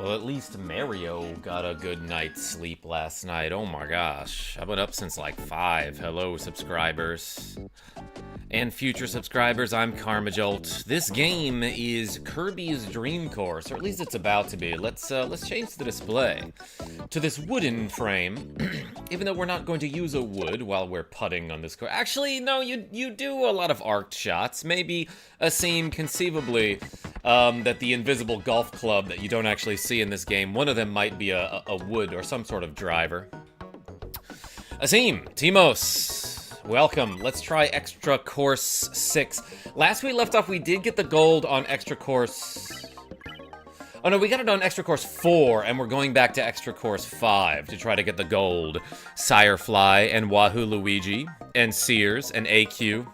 Well, at least Mario got a good night's sleep last night. Oh my gosh. I've been up since like 5. Hello, subscribers. And future subscribers, I'm KarmaJolt. This game is Kirby's Dream Course, or at least it's about to be. Let's change the display to this wooden frame. Even though we're not going to use a wood while we're putting on this course. Actually, no, you do a lot of arced shots. Maybe a scene conceivably that the invisible golf club that you don't actually see in this game, one of them might be a wood or some sort of driver. Asim, Timos, welcome. Let's try Extra Course 6. Last we left off, we did get the gold on Extra Course... Oh no, we got it on Extra Course 4, and we're going back to Extra Course 5 to try to get the gold. Sirefly, and Wahoo Luigi, and Sears, and AQ.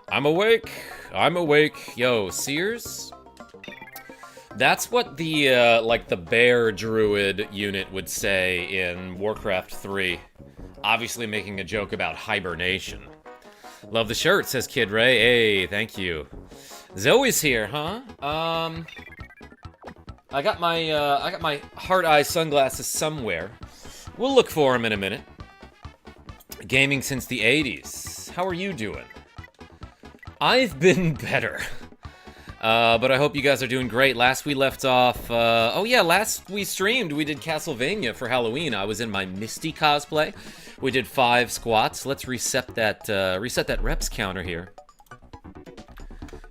I'm awake. I'm awake. Yo, Sears? That's what the, like, the bear druid unit would say in Warcraft 3. Obviously making a joke about hibernation. Love the shirt, says Kid Ray. Hey, thank you. Zoe's here, huh? I got my hard eye sunglasses somewhere. We'll look for them in a minute. Gaming since the 80s. How are you doing? I've been better. But I hope you guys are doing great. Last we left off, oh yeah, last we streamed, we did Castlevania for Halloween. I was in my Misty cosplay. We did 5 squats. Let's reset that reps counter here.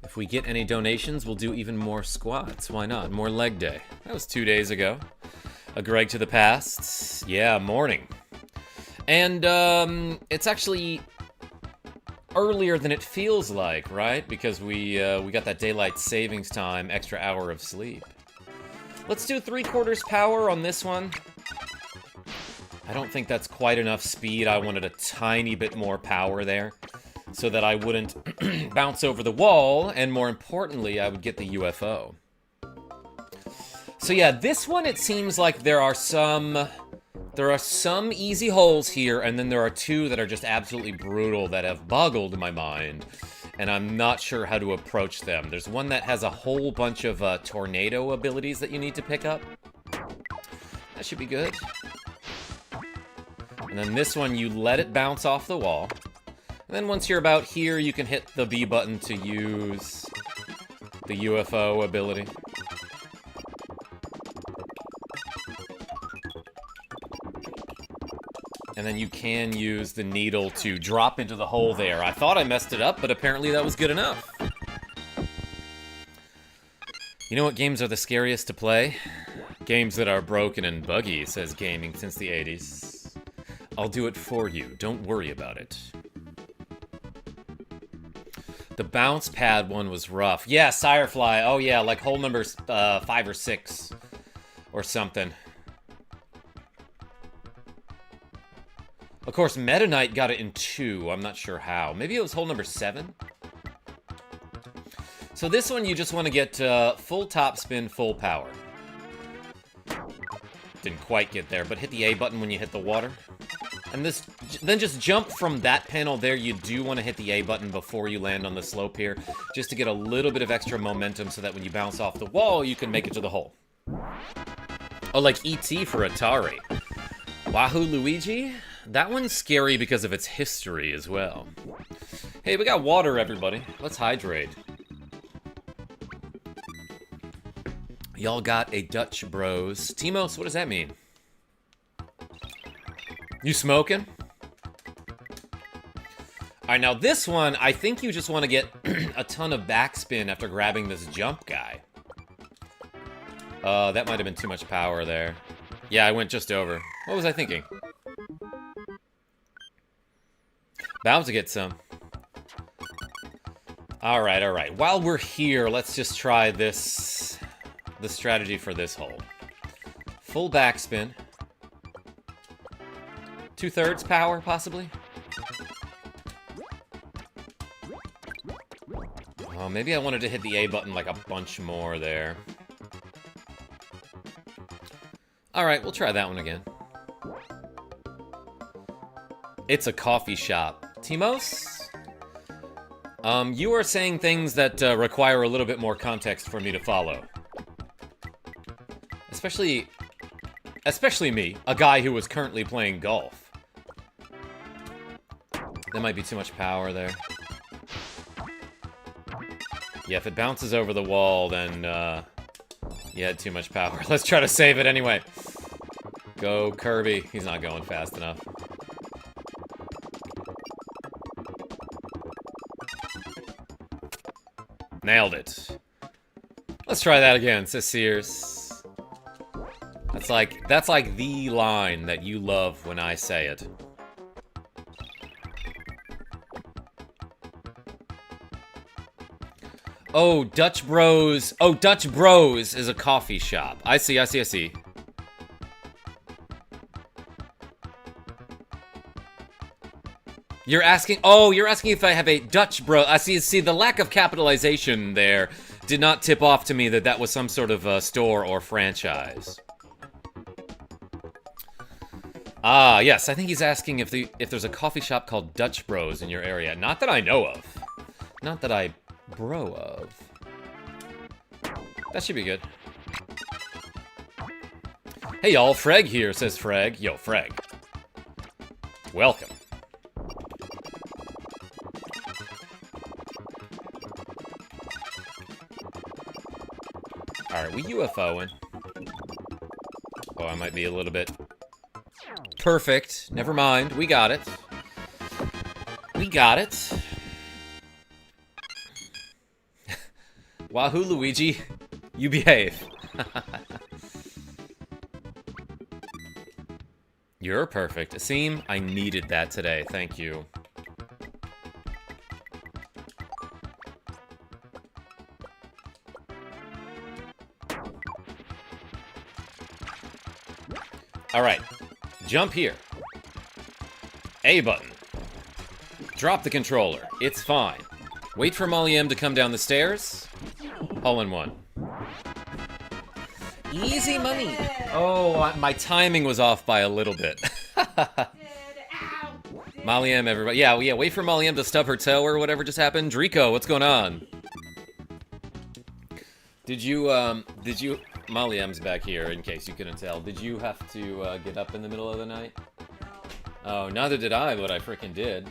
If we get any donations, we'll do even more squats. Why not? More leg day. That was 2 days ago. A Greg to the past. Yeah, morning. And, it's actually earlier than it feels like, right? Because we got that daylight savings time, extra hour of sleep. Let's do 3/4 power on this one. I don't think that's quite enough speed. I wanted a tiny bit more power there so that I wouldn't bounce over the wall, and more importantly, I would get the UFO. So yeah, this one, it seems like there are some easy holes here, and then there are 2 that are just absolutely brutal that have boggled my mind, and I'm not sure how to approach them. There's one that has a whole bunch of tornado abilities that you need to pick up. That should be good. And then this one, you let it bounce off the wall. And then once you're about here, you can hit the B button to use the UFO ability. And then you can use the needle to drop into the hole there. I thought I messed it up, but apparently that was good enough. You know what games are the scariest to play? Games that are broken and buggy, says Gaming since the 80s. I'll do it for you. Don't worry about it. The bounce pad one was rough. Yeah, Sirefly. Oh yeah, like hole number 5 or 6 or something. Of course, Meta Knight got it in 2. I'm not sure how. Maybe it was hole number 7? So this one, you just want to get full top spin, full power. Didn't quite get there, but hit the A button when you hit the water. And this, then just jump from that panel there. You do want to hit the A button before you land on the slope here, just to get a little bit of extra momentum so that when you bounce off the wall, you can make it to the hole. Oh, like E.T. for Atari. Wahoo Luigi? That one's scary because of its history as well. Hey, we got water, everybody. Let's hydrate. Y'all got a Dutch Bros. Timos, what does that mean? You smoking? Alright, now this one, I think you just want to get a ton of backspin after grabbing this jump guy. That might have been too much power there. Yeah, I went just over. What was I thinking? Bound to get some. Alright, alright. While we're here, let's just try the strategy for this hole. Full backspin. 2/3 power, possibly? Oh, maybe I wanted to hit the A button like a bunch more there. Alright, we'll try that one again. It's a coffee shop. Timos? You are saying things that require a little bit more context for me to follow. Especially me, a guy who was currently playing golf. That might be too much power there. Yeah, if it bounces over the wall, then, you had too much power. Let's try to save it anyway. Go, Kirby. He's not going fast enough. Nailed it. Let's try that again, says Sears. That's like the line that you love when I say it. Oh, Dutch Bros. Oh, Dutch Bros is a coffee shop. I see. You're asking if I have a Dutch Bro. I see, the lack of capitalization there did not tip off to me that that was some sort of store or franchise. Ah, yes, I think he's asking if there's a coffee shop called Dutch Bros in your area. Not that I know of. Not that I bro of. That should be good. Hey y'all, Freg here, says Freg. Yo, Freg. Welcome. Alright, we UFOing. Oh, I might be a little bit... Perfect. Never mind. We got it. We got it. Wahoo, Luigi. You behave. You're perfect. Asim, I needed that today. Thank you. Alright. Jump here. A button. Drop the controller. It's fine. Wait for Molly M to come down the stairs. All in one. Easy money. Oh, my timing was off by a little bit. Molly M, everybody. Yeah, wait for Molly M to stub her toe or whatever just happened. Drico, what's going on? Did you, Molly M's back here, in case you couldn't tell. Did you have to, get up in the middle of the night? No. Oh, neither did I, but I frickin' did.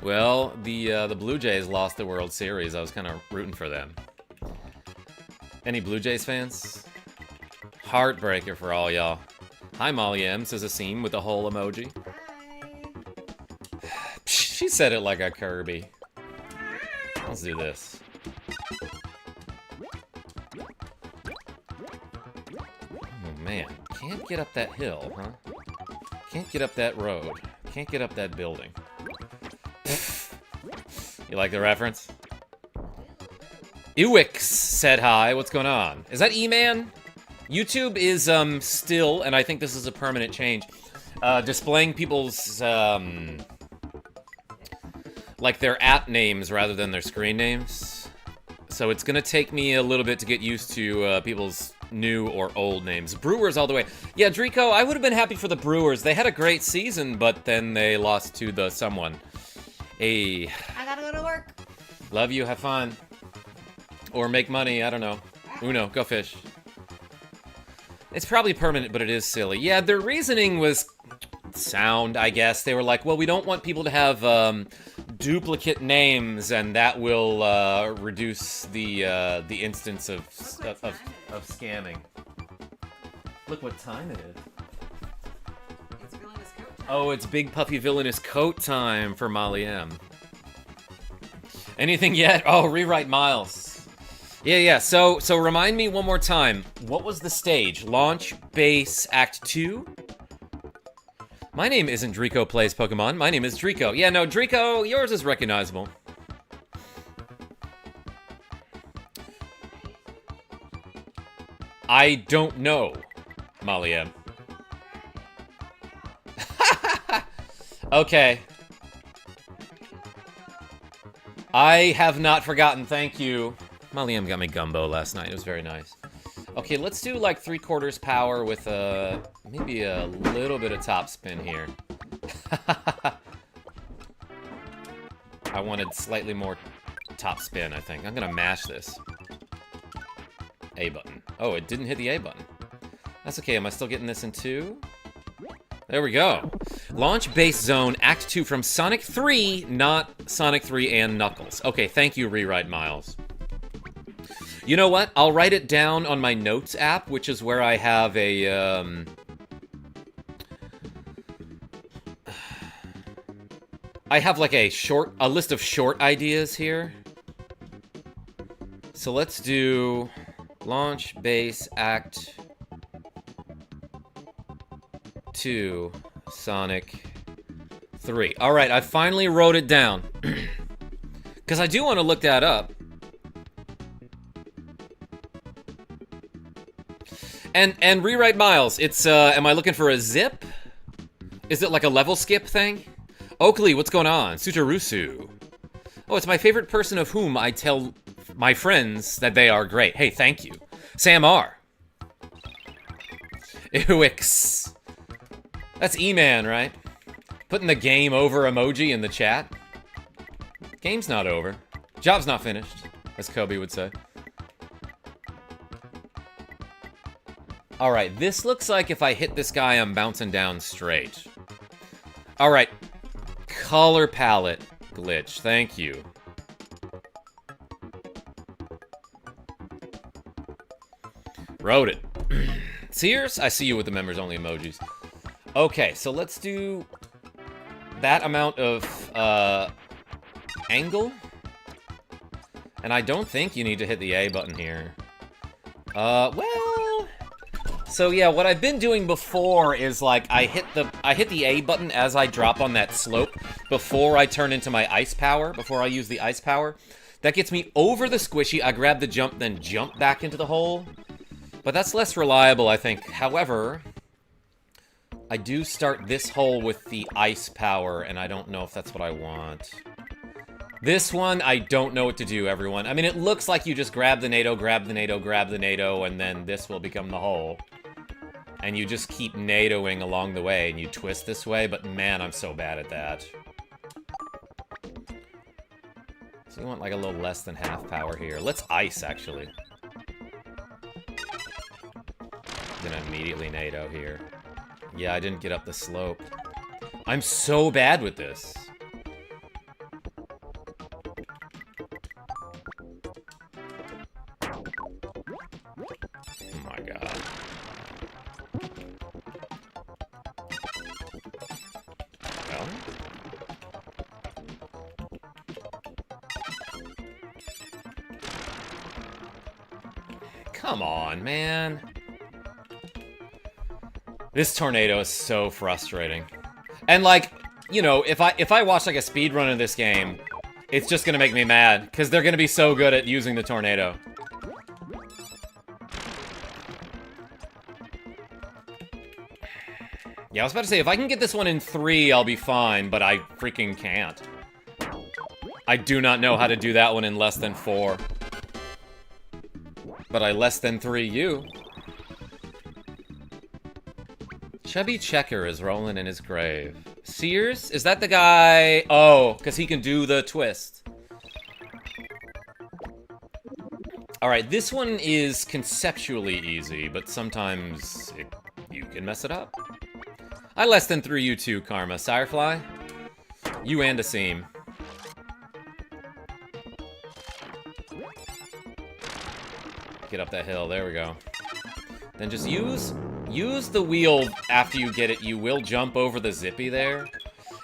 Well, the Blue Jays lost the World Series. I was kind of rooting for them. Any Blue Jays fans? Heartbreaker for all y'all. Hi, Molly M, says Asim with the whole emoji. She said it like a Kirby. Let's do this. Oh, man. Can't get up that hill, huh? Can't get up that road. Can't get up that building. You like the reference? Ewix said hi. What's going on? Is that E-Man? YouTube is still, and I think this is a permanent change, displaying people's like their app names rather than their screen names. So it's gonna take me a little bit to get used to people's new or old names. Brewers all the way. Yeah, Drico, I would have been happy for the Brewers. They had a great season, but then they lost to the someone. Hey. I gotta go to work. Love you, have fun. Or make money, I don't know. Uno, go fish. It's probably permanent, but it is silly. Yeah, their reasoning was sound, I guess. They were like, well, we don't want people to have duplicate names, and that will reduce the instance of scamming. Look what time it is. It's villainous coat time. Oh, it's big puffy villainous coat time for Molly M. Anything yet? Oh, rewrite Miles. Yeah. So remind me one more time. What was the stage? Launch, base, act 2? My name isn't Drico Plays Pokemon. My name is Drico. Yeah, no, Drico, yours is recognizable. I don't know, Molly M. Okay. I have not forgotten, thank you. Molly M got me gumbo last night, it was very nice. Okay, let's do like 3/4 power with maybe a little bit of top spin here. I wanted slightly more top spin, I think. I'm gonna mash this. A button. Oh, it didn't hit the A button. That's okay. Am I still getting this in 2? There we go. Launch Base Zone Act 2 from Sonic 3, not Sonic 3 and Knuckles. Okay, thank you, Rewrite Miles. You know what? I'll write it down on my Notes app, which is where I have a, I have like a list of short ideas here. So let's do Launch Base Act 2 Sonic 3. All right, I finally wrote it down. Because I do want to look that up. And Rewrite Miles, it's, am I looking for a zip? Is it like a level skip thing? Oakley, what's going on? Sutarusu. Oh, it's my favorite person of whom I tell my friends that they are great. Hey, thank you. Sam R. Ewix. That's E-Man, right? Putting the game over emoji in the chat. Game's not over. Job's not finished, as Kobe would say. Alright, this looks like if I hit this guy, I'm bouncing down straight. Alright. Color palette glitch. Thank you. Wrote it. Sears, I see you with the members only emojis. Okay, so let's do that amount of angle. And I don't think you need to hit the A button here. Well, so yeah, what I've been doing before is like I hit the A button as I drop on that slope before I turn into my ice power, before I use the ice power. That gets me over the squishy. I grab the jump, then jump back into the hole. But that's less reliable, I think. However, I do start this hole with the ice power, and I don't know if that's what I want. This one, I don't know what to do, everyone. I mean, it looks like you just grab the NATO, grab the NATO, grab the NATO, and then this will become the hole. And you just keep NATOing along the way, and you twist this way, but man, I'm so bad at that. So you want like a little less than half power here. Let's ice, actually. Gonna immediately NATO here. Yeah, I didn't get up the slope. I'm so bad with this. Oh my god. Well. Come on, man. This tornado is so frustrating. And like, you know, if I watch like a speed run of this game, it's just gonna make me mad because they're gonna be so good at using the tornado. Yeah, I was about to say, if I can get this one in 3, I'll be fine, but I freaking can't. I do not know how to do that one in less than 4. But I less than 3 you. Chubby Checker is rolling in his grave. Sears? Is that the guy? Oh, because he can do the twist. Alright, this one is conceptually easy, but sometimes you can mess it up. I less than 3 you too, Karma. Sirefly? You and a seam. Get up that hill. There we go. Then just use the wheel after you get it. You will jump over the zippy there.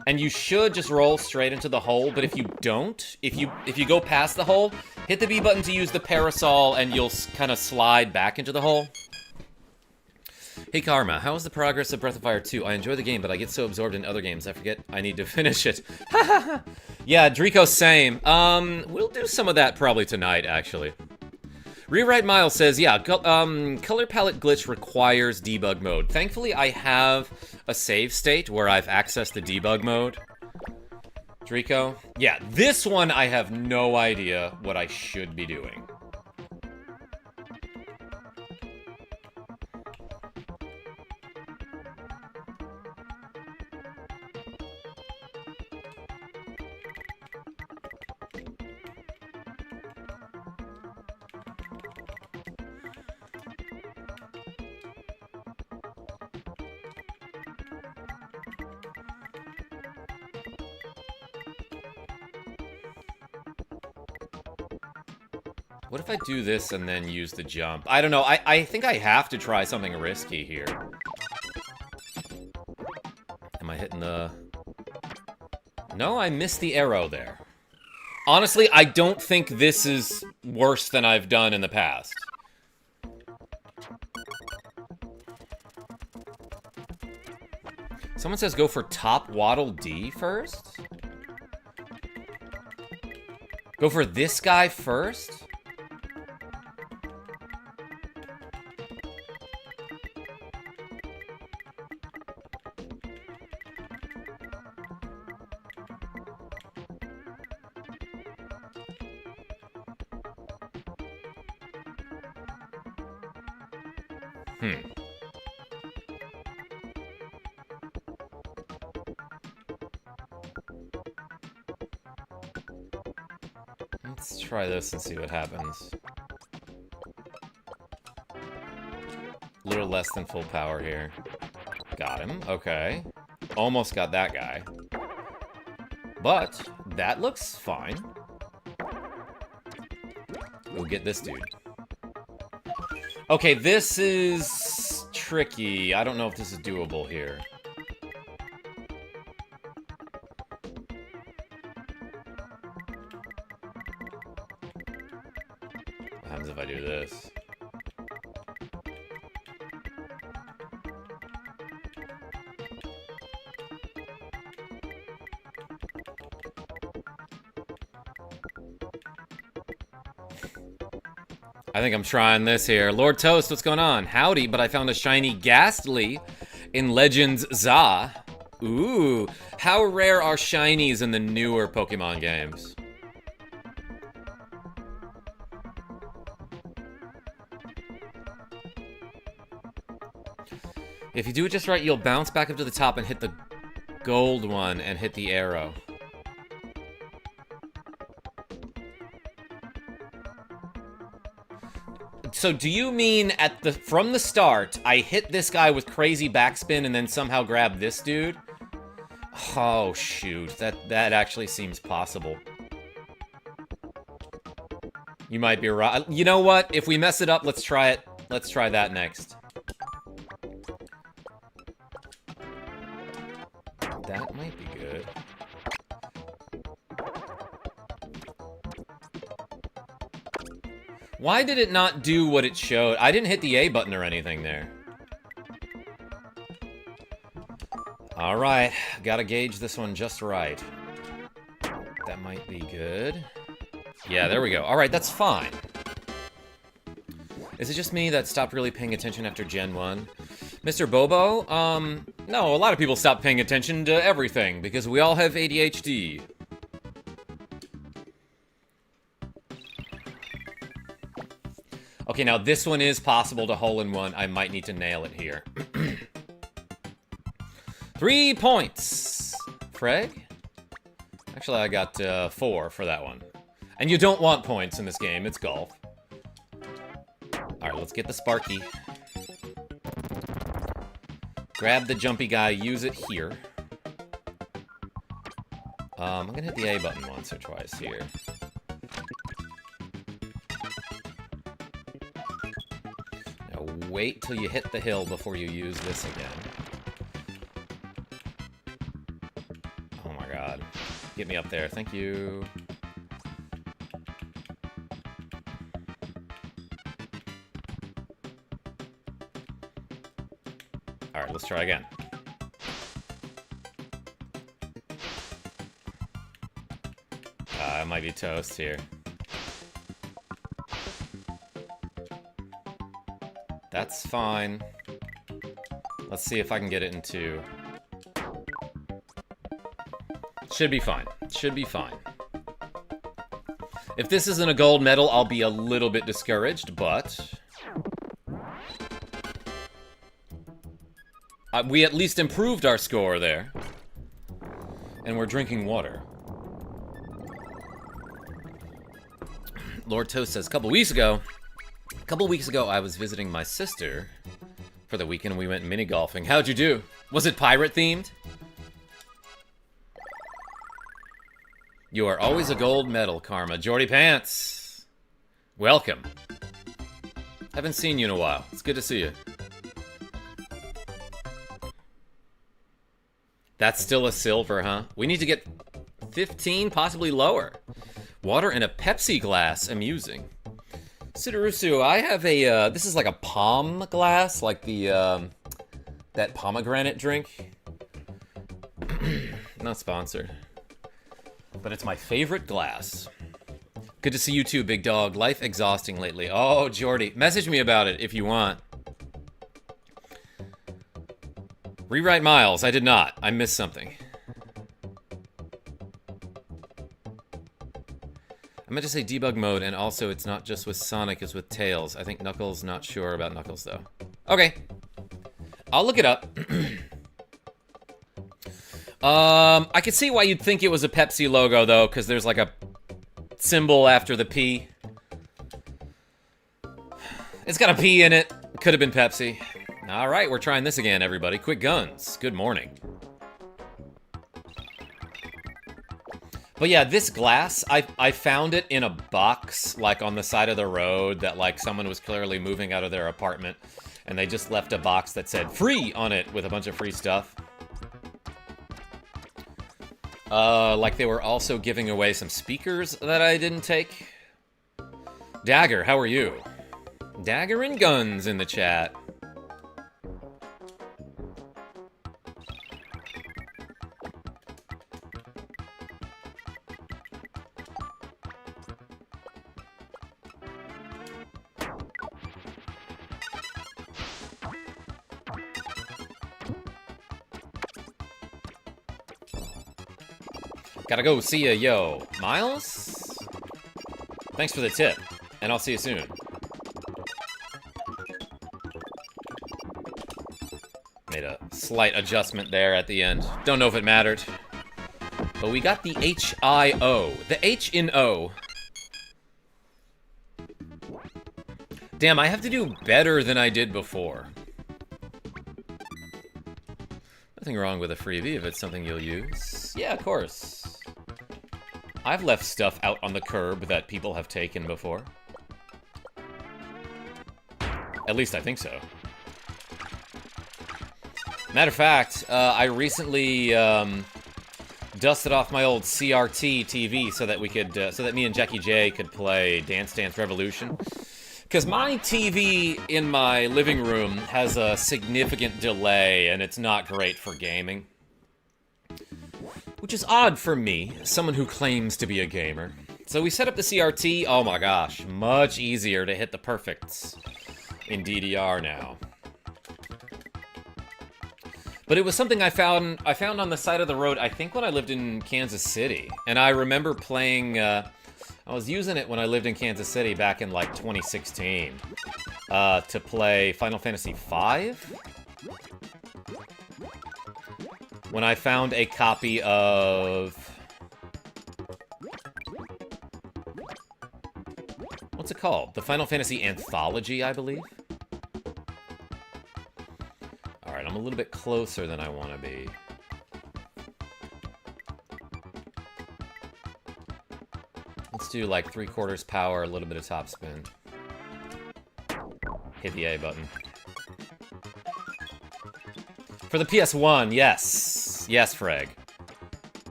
And you should just roll straight into the hole, but if you don't, if you go past the hole, hit the B button to use the parasol and you'll kind of slide back into the hole. Hey Karma, how is the progress of Breath of Fire 2? I enjoy the game, but I get so absorbed in other games, I forget I need to finish it. Yeah, Drico, same. We'll do some of that probably tonight, actually. Rewrite Miles says, yeah, color palette glitch requires debug mode. Thankfully, I have a save state where I've accessed the debug mode. Drico? Yeah, this one I have no idea what I should be doing. What if I do this and then use the jump? I don't know. I think I have to try something risky here. Am I hitting the... No, I missed the arrow there. Honestly, I don't think this is worse than I've done in the past. Someone says go for top Waddle D first? Go for this guy first? Let's try this and see what happens. A little less than full power here. Got him, okay. Almost got that guy. But, that looks fine. We'll get this dude. Okay, this is tricky. I don't know if this is doable here. What happens if I do this? I think I'm trying this here. Lord Toast, what's going on? Howdy, but I found a shiny Ghastly in Legends Za. Ooh, how rare are shinies in the newer Pokemon games? If you do it just right, you'll bounce back up to the top and hit the gold one and hit the arrow. So do you mean from the start, I hit this guy with crazy backspin and then somehow grab this dude? Oh shoot, that actually seems possible. You might be right. You know what? If we mess it up, let's try it. Let's try that next. That might be good. Why did it not do what it showed? I didn't hit the A button or anything there. Alright, gotta gauge this one just right. That might be good. Yeah, there we go. Alright, that's fine. Is it just me that stopped really paying attention after Gen 1? Mr. Bobo? No, a lot of people stop paying attention to everything because we all have ADHD. Okay, now this one is possible to hole-in-one. I might need to nail it here. 3 points. Freg? Actually, I got 4 for that one. And you don't want points in this game. It's golf. Alright, let's get the Sparky. Grab the jumpy guy, use it here. I'm gonna hit the A button once or twice here. Now wait till you hit the hill before you use this again. Oh my god. Get me up there, thank you. Alright, let's try again. I might be toast here. That's fine. Let's see if I can get it in 2. Should be fine. Should be fine. If this isn't a gold medal, I'll be a little bit discouraged, but... we at least improved our score there. And we're drinking water. Lord Toast says, a couple weeks ago, I was visiting my sister for the weekend and we went mini golfing. How'd you do? Was it pirate themed? You are always a gold medal, Karma. Jordy Pants. Welcome. Haven't seen you in a while. It's good to see you. That's still a silver, huh? We need to get 15, possibly lower. Water in a Pepsi glass. Amusing. Sidarusu, I have a, this is like a palm glass, like the, that pomegranate drink. Not sponsored. But it's my favorite glass. Good to see you too, big dog. Life exhausting lately. Oh, Jordy. Message me about it if you want. Rewrite Miles. I did not. I missed something. I meant to say debug mode, and also it's not just with Sonic, it's with Tails. I think Knuckles, not sure about Knuckles, though. Okay. I'll look it up. I could see why you'd think it was a Pepsi logo, though, because there's like a symbol after the P. It's got a P in it. Could have been Pepsi. All right, we're trying this again, everybody. Quick Guns. Good morning. But yeah, this glass, I found it in a box, like on the side of the road that like someone was clearly moving out of their apartment, and they just left a box that said free on it with a bunch of free stuff. Like they were also giving away some speakers that I didn't take. Dagger, how are you? Dagger and Guns in the chat. Gotta go, see ya, yo. Miles? Thanks for the tip, and I'll see you soon. Made a slight adjustment there at the end. Don't know if it mattered. But we got the H-I-O. The H in O. Damn, I have to do better than I did before. Nothing wrong with a freebie if it's something you'll use. Yeah, of course. I've left stuff out on the curb that people have taken before. At least I think so. Matter of fact, I recently dusted off my old CRT TV so that we could, so that me and Jackie J could play Dance Dance Revolution. Because my TV in my living room has a significant delay, and it's not great for gaming. Which is odd for me, someone who claims to be a gamer. So we set up the CRT. Oh my gosh, much easier to hit the perfects in DDR now. But it was something I found on the side of the road, I think when I lived in Kansas City. And I remember playing, I was using it when I lived in Kansas City back in like 2016 to play Final Fantasy V. When I found a copy of... What's it called? The Final Fantasy Anthology, I believe? Alright, I'm a little bit closer than I want to be. Let's do like 3/4 power, a little bit of top spin. Hit the A button. For the PS1, yes. Yes, Frag.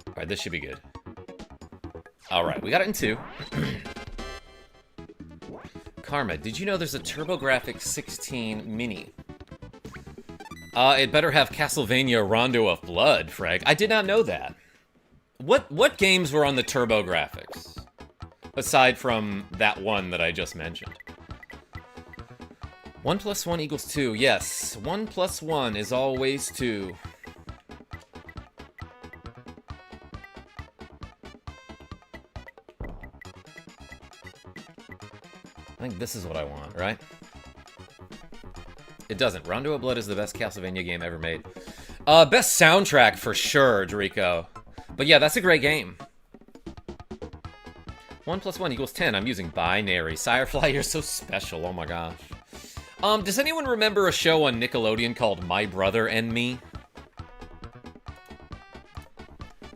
Alright, this should be good. Alright, we got it in 2. Karma, did you know there's a TurboGrafx 16 Mini? It better have Castlevania Rondo of Blood, Frag. I did not know that. What games were on the TurboGrafx? Aside from that one that I just mentioned. 1 + 1 = 2. Yes, 1 + 1 is always 2. I think this is what I want, right? It doesn't. Rondo of Blood is the best Castlevania game ever made. Best soundtrack for sure, Dorico. But yeah, that's a great game. 1 + 1 = 10. I'm using binary. Sirefly, you're so special. Oh my gosh. Does anyone remember a show on Nickelodeon called My Brother and Me?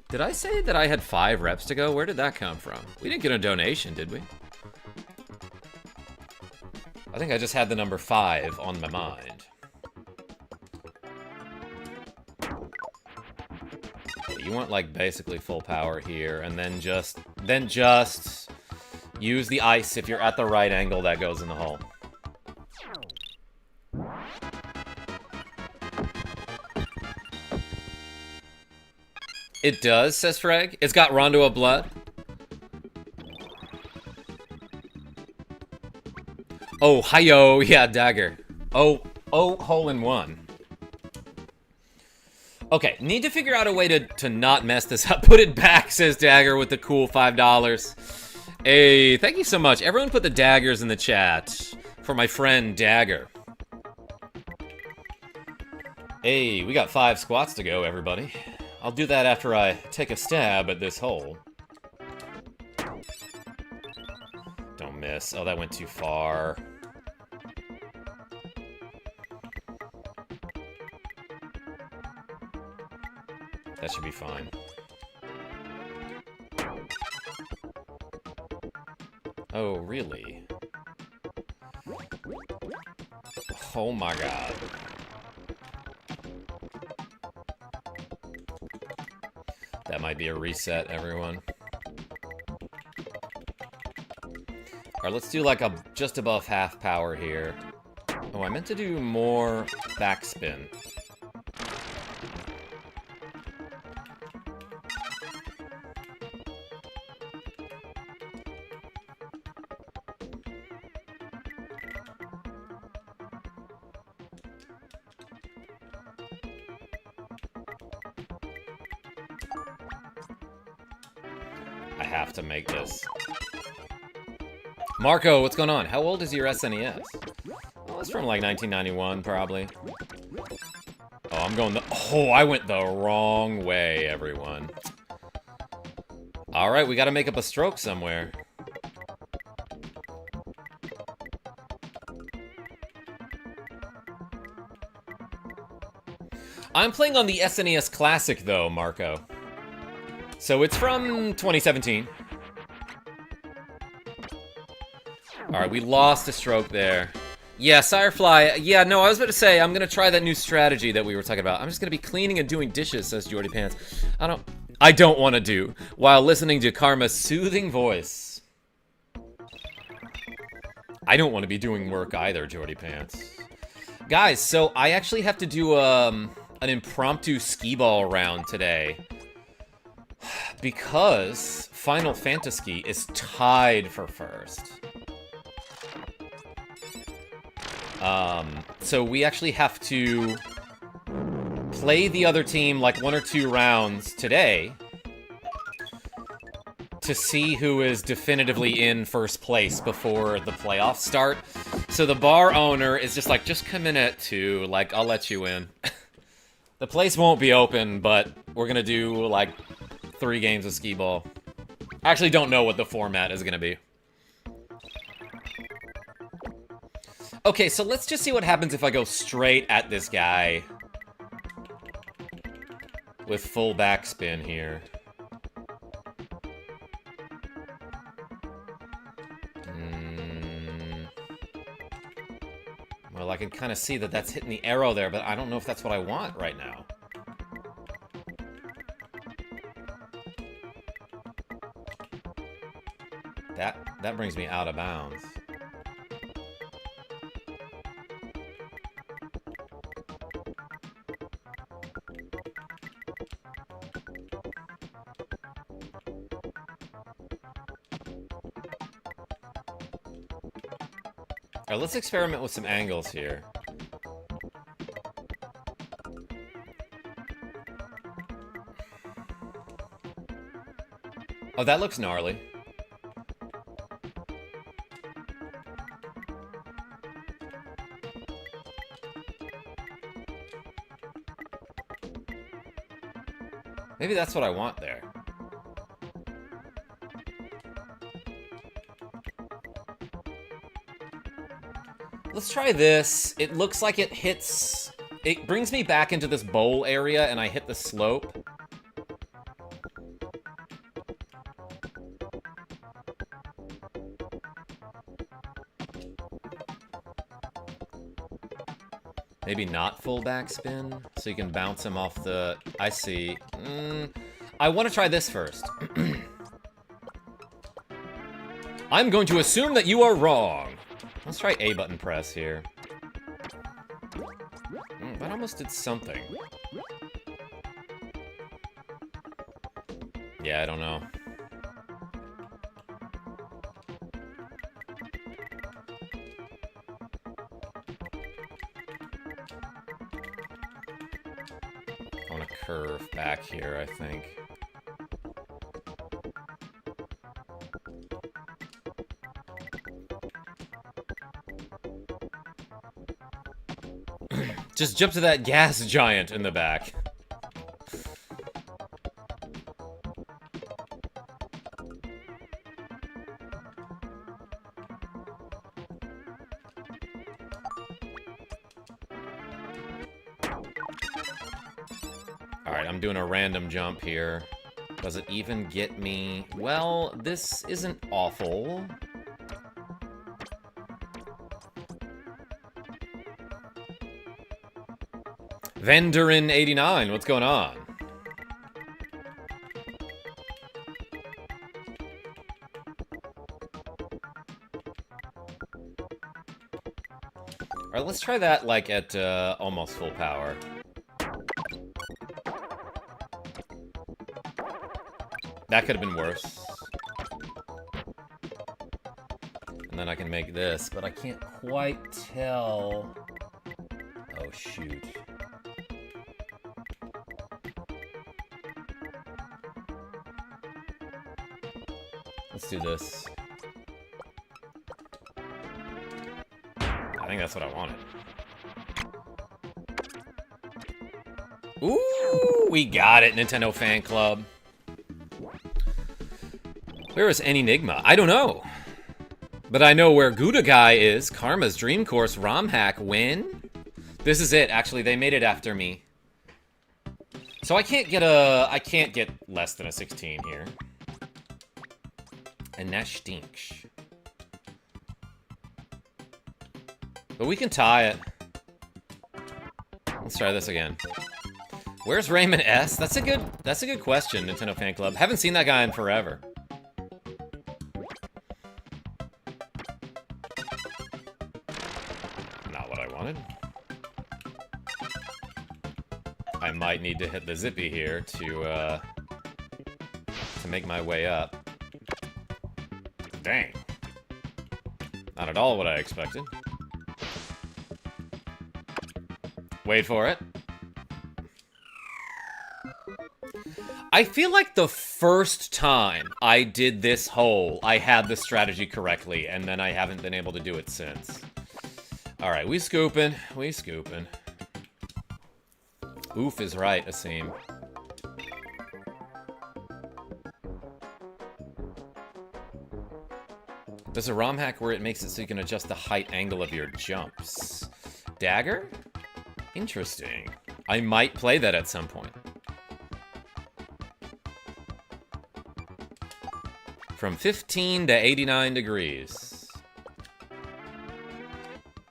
Did I say that I had 5 reps to go? Where did that come from? We didn't get a donation, did we? I think I just had the number 5 on my mind. You want, like, basically full power here, and then just use the ice if you're at the right angle that goes in the hole. It does, says Freg. It's got Rondo of Blood. Oh, hi-yo, yeah, dagger. Oh, hole in one. Okay, need to figure out a way to not mess this up. Put it back, says Dagger with the cool $5. Hey, thank you so much. Everyone put the daggers in the chat for my friend Dagger. Hey, we got 5 squats to go, everybody. I'll do that after I take a stab at this hole. Don't miss. Oh, that went too far. That should be fine. Oh, really? Oh my god. That might be a reset, everyone. Alright, let's do like a just above half power here. Oh, I meant to do more backspin. To make this. Marco, what's going on? How old is your SNES? Well, it's from like 1991, probably. Oh, I'm going the... Oh, I went the wrong way, everyone. Alright, we gotta make up a stroke somewhere. I'm playing on the SNES Classic, though, Marco. So it's from 2017. Alright, we lost a stroke there. Yeah, Sirefly. Yeah, no, I was about to say, I'm gonna try that new strategy that we were talking about. I'm just gonna be cleaning and doing dishes, says Jordy Pants. I don't want to do, while listening to Karma's soothing voice. I don't want to be doing work either, Jordy Pants. Guys, so I actually have to do, an impromptu skee-ball round today. Because Final Fantasy is tied for first. So we actually have to play the other team like 1 or 2 rounds today to see who is definitively in first place before the playoffs start. So the bar owner is just like, just come in at 2, like, I'll let you in. The place won't be open, but we're gonna do, like, 3 games of skee-ball. I actually don't know what the format is gonna be. Okay, so let's just see what happens if I go straight at this guy with full backspin here. Well, I can kind of see that that's hitting the arrow there, but I don't know if that's what I want right now. That brings me out of bounds. Alright, let's experiment with some angles here. Oh, that looks gnarly. Maybe that's what I want there. Let's try this. It looks like it hits... It brings me back into this bowl area, and I hit the slope. Maybe not full backspin, so you can bounce him off the... I see. I want to try this first. I'm going to assume that you are wrong. Let's try A button press here. That almost did something. Yeah, I don't know. I want to curve back here, I think. Just jump to that gas giant in the back. Alright, I'm doing a random jump here. Does it even get me? Well, this isn't awful. Vendorin89, what's going on? Alright, let's try that, like, at almost full power. That could have been worse. And then I can make this, but I can't quite tell... Oh, shoot. Let's do this. I think that's what I wanted. Ooh, we got it, Nintendo Fan Club. Where is Enigma? I don't know. But I know where Gouda Guy is. Karma's Dream Course ROM hack. When? This is it. Actually, they made it after me. So I can't get less than a 16 here. And that stinks. But we can tie it. Let's try this again. Where's Raymond S? That's a good question, Nintendo Fan Club. Haven't seen that guy in forever. Not what I wanted. I might need to hit the zippy here to make my way up. Dang. Not at all what I expected. Wait for it. I feel like the first time I did this hole, I had the strategy correctly, and then I haven't been able to do it since. Alright, we scooping. We scooping. Oof is right, Asim. There's a ROM hack where it makes it so you can adjust the height angle of your jumps. Dagger? Interesting. I might play that at some point. From 15 to 89 degrees.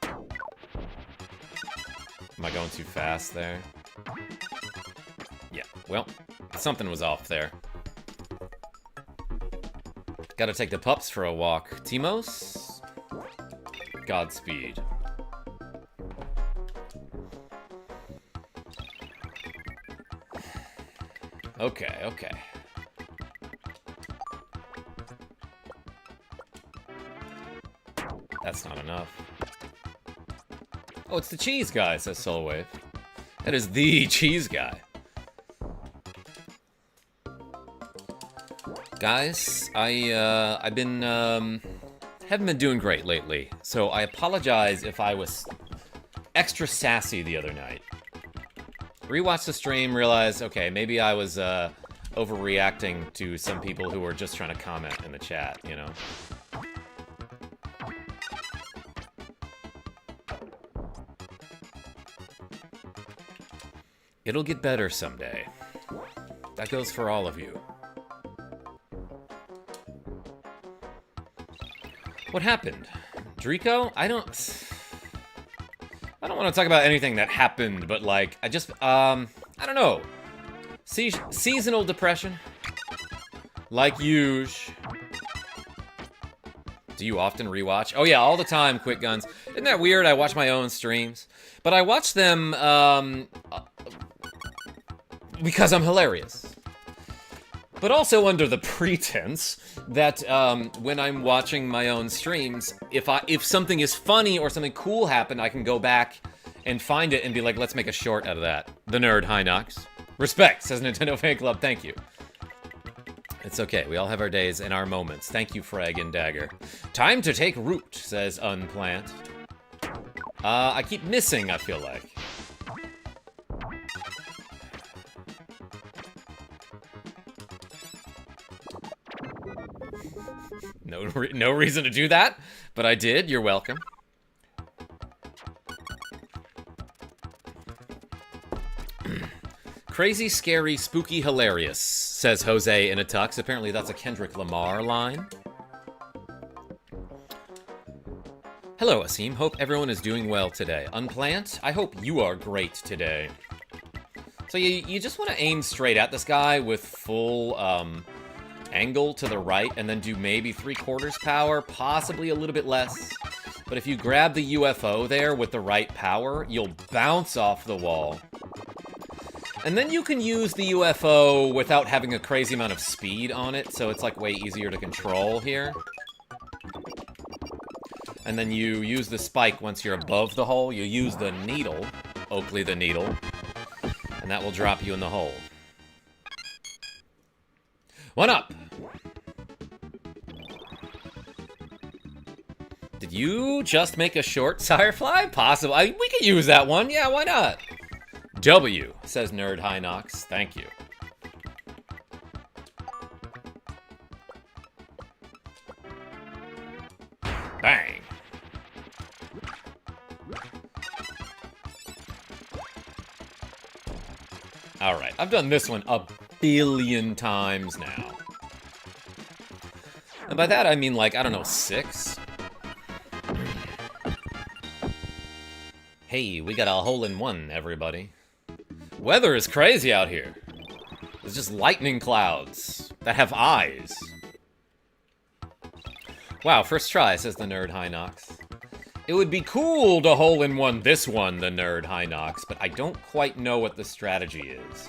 Am I going too fast there? Yeah, well, something was off there. Gotta take the pups for a walk. Timos? Godspeed. Okay, okay. That's not enough. Oh, it's the cheese guy, says Soulwave. That is the cheese guy. Guys, I've been, haven't been doing great lately, so I apologize if I was extra sassy the other night. Rewatched the stream, realized, okay, maybe I was, overreacting to some people who were just trying to comment in the chat, you know? It'll get better someday. That goes for all of you. What happened? Draco? I don't I don't want to talk about anything that happened, but like, I just, I don't know. Seasonal depression. Like huge. Do you often rewatch? Oh yeah, all the time, Quick Guns. Isn't that weird? I watch my own streams. But I watch them, because I'm hilarious. But also under the pretense that when I'm watching my own streams, if something is funny or something cool happened, I can go back and find it and be like, let's make a short out of that. The nerd, Hinox. Respect, says Nintendo Fan Club. Thank you. It's okay. We all have our days and our moments. Thank you, Frag and Dagger. Time to take root, says Unplant. I keep missing, I feel like. No reason to do that, but I did. You're welcome. Crazy, scary, spooky, hilarious, says Jose in a tux. Apparently that's a Kendrick Lamar line. Hello, Asim. Hope everyone is doing well today. Unplant, I hope you are great today. So you just want to aim straight at this guy with full, angle to the right, and then do maybe 3/4 power, possibly a little bit less. But if you grab the UFO there with the right power, you'll bounce off the wall. And then you can use the UFO without having a crazy amount of speed on it, so it's like way easier to control here. And then you use the spike once you're above the hole. You use the needle, Oakley the needle, and that will drop you in the hole. 1 up! Did you just make a short, Sirefly? Possible. We could use that one. Yeah, why not? W, says Nerd Hinox. Thank you. Bang. Alright, I've done this one a billion times now. And by that I mean like, I don't know, 6? Hey, we got a hole-in-one, everybody. Weather is crazy out here. There's just lightning clouds that have eyes. Wow, first try, says the Nerd Hinox. It would be cool to hole-in-one this one, the Nerd Hinox, but I don't quite know what the strategy is.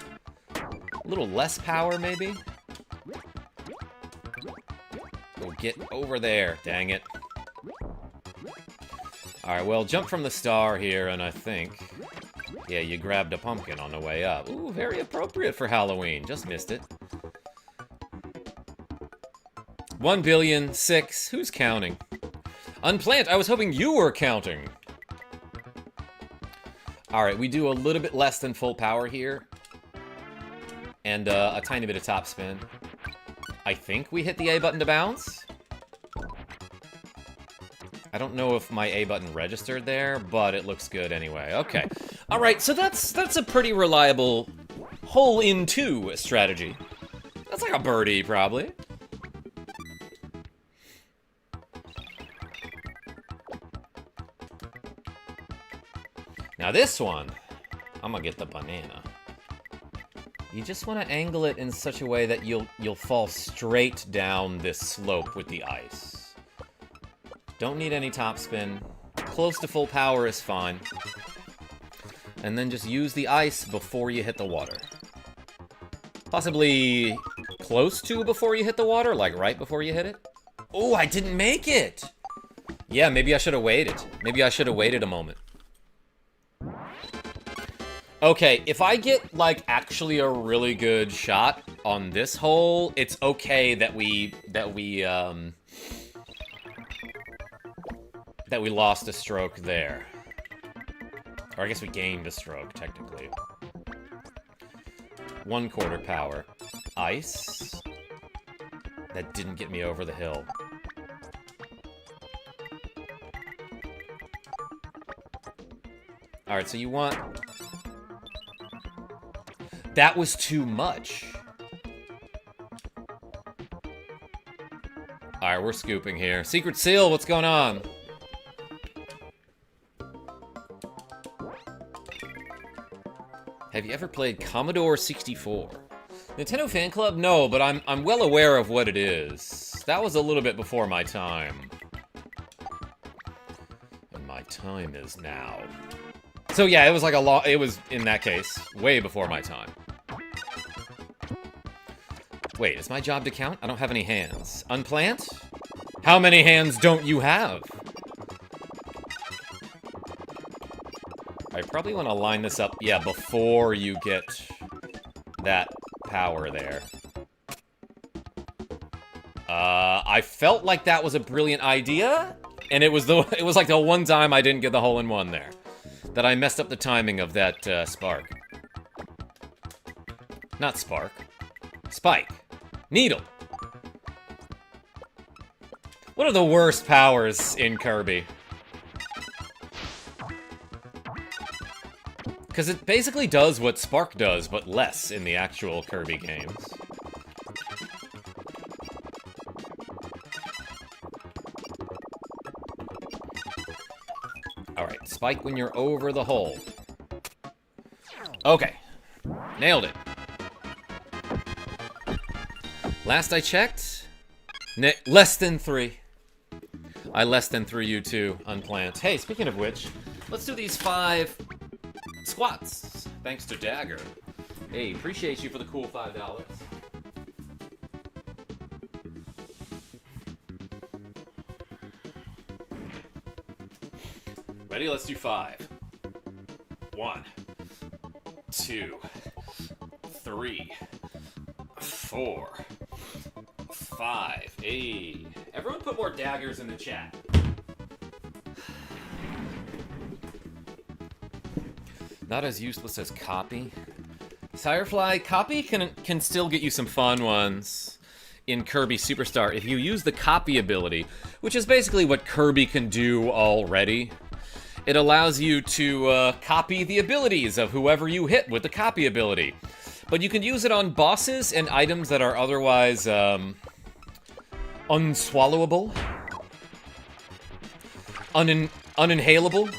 A little less power, maybe? Oh, get over there, dang it. Alright, well, jump from the star here, and I think... Yeah, you grabbed a pumpkin on the way up. Ooh, very appropriate for Halloween. Just missed it. 1,000,000,006. Who's counting? Unplant, I was hoping you were counting. Alright, we do a little bit less than full power here. And a tiny bit of top spin. I think we hit the A button to bounce. I don't know if my A button registered there, but it looks good anyway. Okay. Alright, so that's a pretty reliable hole-in-two strategy. That's like a birdie, probably. Now this one, I'm gonna get the banana. You just want to angle it in such a way that you'll fall straight down this slope with the ice. Don't need any topspin. Close to full power is fine. And then just use the ice before you hit the water. Possibly close to before you hit the water, like right before you hit it. Oh, I didn't make it! Yeah, maybe I should have waited. Maybe I should have waited a moment. Okay, if I get, like, actually a really good shot on this hole, it's okay that we lost a stroke there. Or I guess we gained a stroke, technically. 1/4 power. Ice. That didn't get me over the hill. Alright, so you want... That was too much. Alright, we're scooping here. Secret Seal, what's going on? Have you ever played Commodore 64? Nintendo Fan Club? No, but I'm well aware of what it is. That was a little bit before my time. And my time is now. So yeah, it was like it was, in that case, way before my time. Wait, is my job to count? I don't have any hands. Unplant? How many hands don't you have? I probably want to line this up, yeah, before you get that power there. I felt like that was a brilliant idea, and it was like the one time I didn't get the hole-in-one there. That I messed up the timing of that spark. Not spark. Spike. Needle. What are the worst powers in Kirby? Because it basically does what Spark does, but less in the actual Kirby games. Alright, spike when you're over the hole. Okay. Nailed it. Last I checked, less than 3. I less than 3 you too, Unplant. Hey, speaking of which, let's do these 5... squats, thanks to Dagger. Hey, appreciate you for the cool $5. Ready? Let's do 5. 1, 2, 3, 4, 5. Hey, everyone put more daggers in the chat. Not as useless as copy. Sirefly, copy can still get you some fun ones in Kirby Superstar if you use the copy ability, which is basically what Kirby can do already. It allows you to copy the abilities of whoever you hit with the copy ability. But you can use it on bosses and items that are otherwise unswallowable, uninhalable.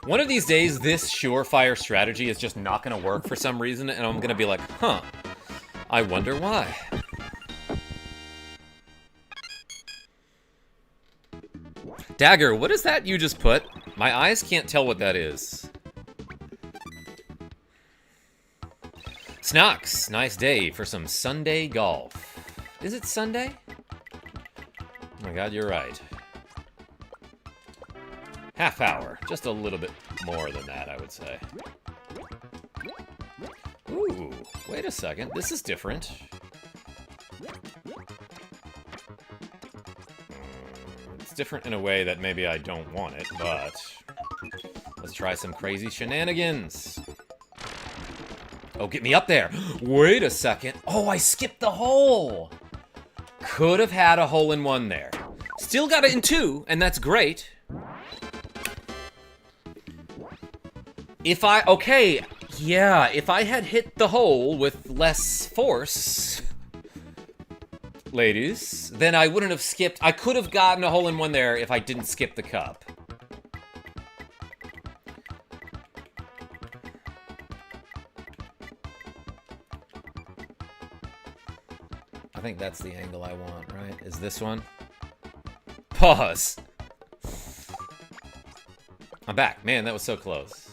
One of these days, this surefire strategy is just not going to work for some reason, and I'm going to be like, huh, I wonder why. Dagger, what is that you just put? My eyes can't tell what that is. Snox, nice day for some Sunday golf. Is it Sunday? Oh my god, you're right. Half hour. Just a little bit more than that, I would say. Ooh, wait a second. This is different. It's different in a way that maybe I don't want it, but... let's try some crazy shenanigans. Oh, get me up there. Wait a second. Oh, I skipped the hole. Could have had a hole-in-one there. Still got it in 2, and that's great. If I had hit the hole with less force, ladies, then I wouldn't have skipped. I could have gotten a hole-in-one there if I didn't skip the cup. I think that's the angle I want, right? Is this one? Pause. I'm back. Man, that was so close.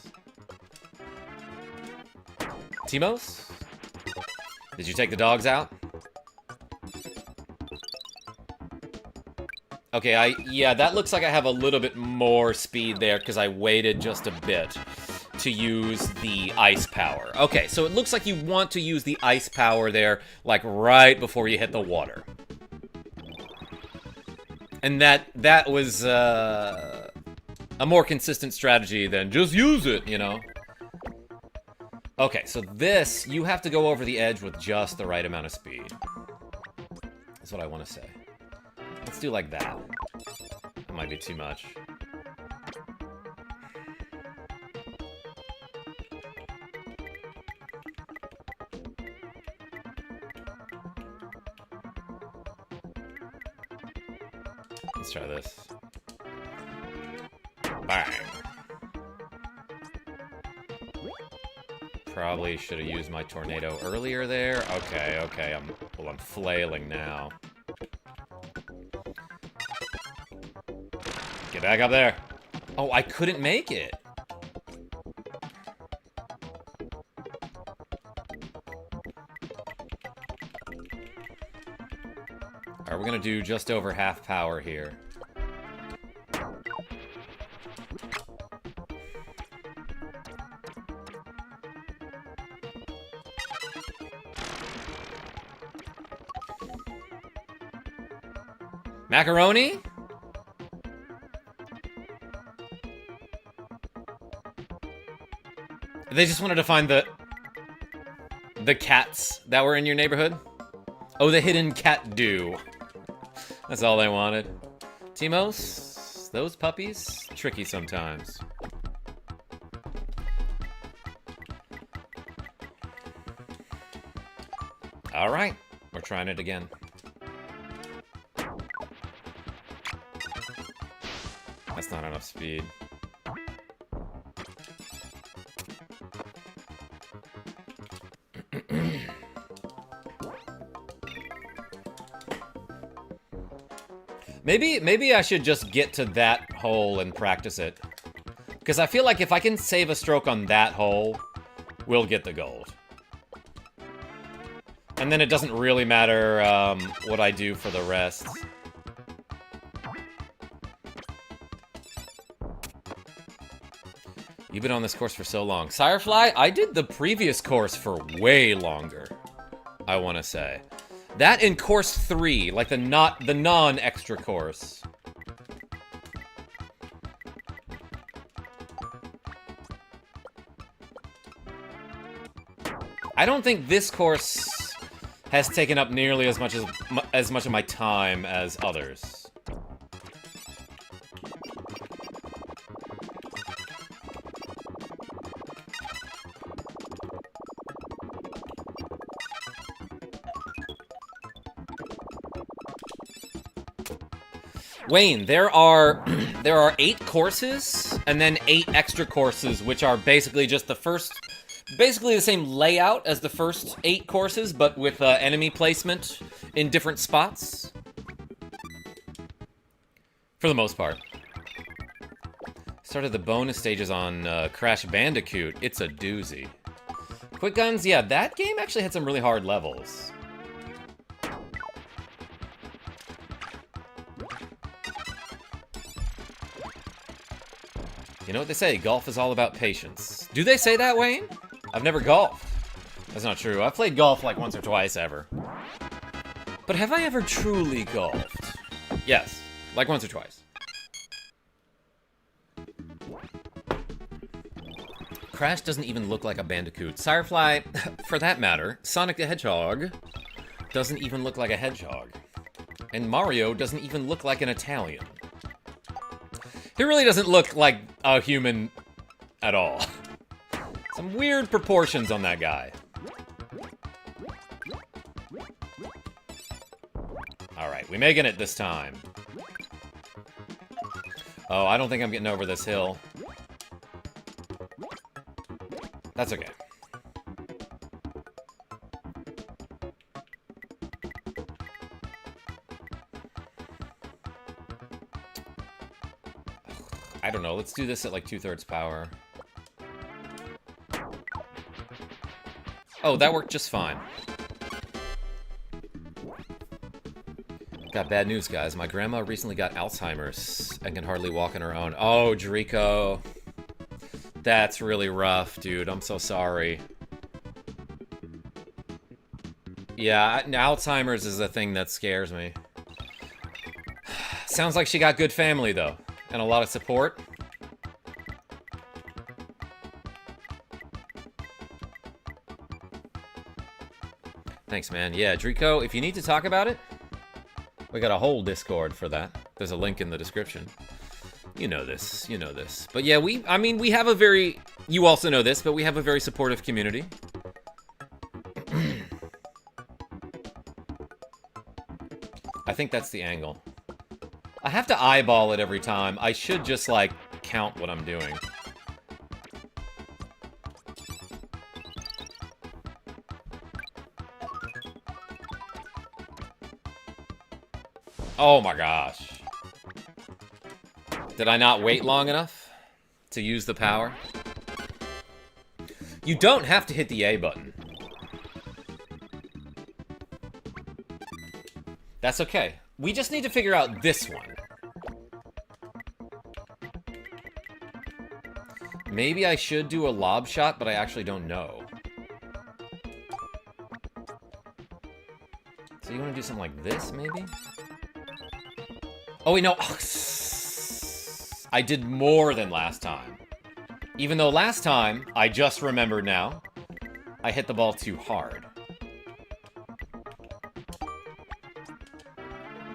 Timos? Did you take the dogs out? Okay, yeah, that looks like I have a little bit more speed there because I waited just a bit to use the ice power. Okay, so it looks like you want to use the ice power there, like right before you hit the water. And that was a more consistent strategy than just use it, you know? Okay, so this, you have to go over the edge with just the right amount of speed. That's what I want to say. Let's do like that. That might be too much. Let's try this. Bang. Probably should have used my tornado earlier there. Okay, okay, I'm flailing now. Get back up there. Oh, I couldn't make it. Alright, we're gonna do just over half power here. Macaroni? They just wanted to find the cats that were in your neighborhood? Oh, the hidden cat do. That's all they wanted. Timos, those puppies, tricky sometimes. All right, we're trying it again. That's not enough speed. Maybe I should just get to that hole and practice it. Because I feel like if I can save a stroke on that hole, we'll get the gold. And then it doesn't really matter what I do for the rest. You've been on this course for so long. Sirefly, I did the previous course for way longer, I want to say. That in course 3, like the non-extra course. I don't think this course has taken up nearly as much of my time as others. Wayne, there are 8 courses and then 8 extra courses, which are basically just basically the same layout as the first 8 courses, but with enemy placement in different spots. For the most part. Started the bonus stages on Crash Bandicoot. It's a doozy. Quick Guns, yeah, that game actually had some really hard levels. You know what they say, golf is all about patience. Do they say that, Wayne? I've never golfed. That's not true. I've played golf like once or twice ever. But have I ever truly golfed? Yes, like once or twice. Crash doesn't even look like a Bandicoot. Sirefly, for that matter, Sonic the Hedgehog doesn't even look like a hedgehog. And Mario doesn't even look like an Italian. He really doesn't look like a human at all. Some weird proportions on that guy. Alright, we making it this time. Oh, I don't think I'm getting over this hill. That's okay. I don't know, let's do this at like 2/3 power. Oh, that worked just fine. Got bad news, guys. My grandma recently got Alzheimer's and can hardly walk on her own. Oh, Drico. That's really rough, dude. I'm so sorry. Yeah, Alzheimer's is a thing that scares me. Sounds like she got good family, though. And a lot of support. Thanks, man. Yeah, Drico, if you need to talk about it, we got a whole Discord for that. There's a link in the description. You know this. You know this. But yeah, we have a very... You also know this, but we have a very supportive community. I think that's the angle. I have to eyeball it every time. I should just, like, count what I'm doing. Oh my gosh. Did I not wait long enough to use the power? You don't have to hit the A button. That's okay. We just need to figure out this one. Maybe I should do a lob shot, but I actually don't know. So you want to do something like this, maybe? Oh, wait, no. I did more than last time. Even though last time, I just remembered now, I hit the ball too hard.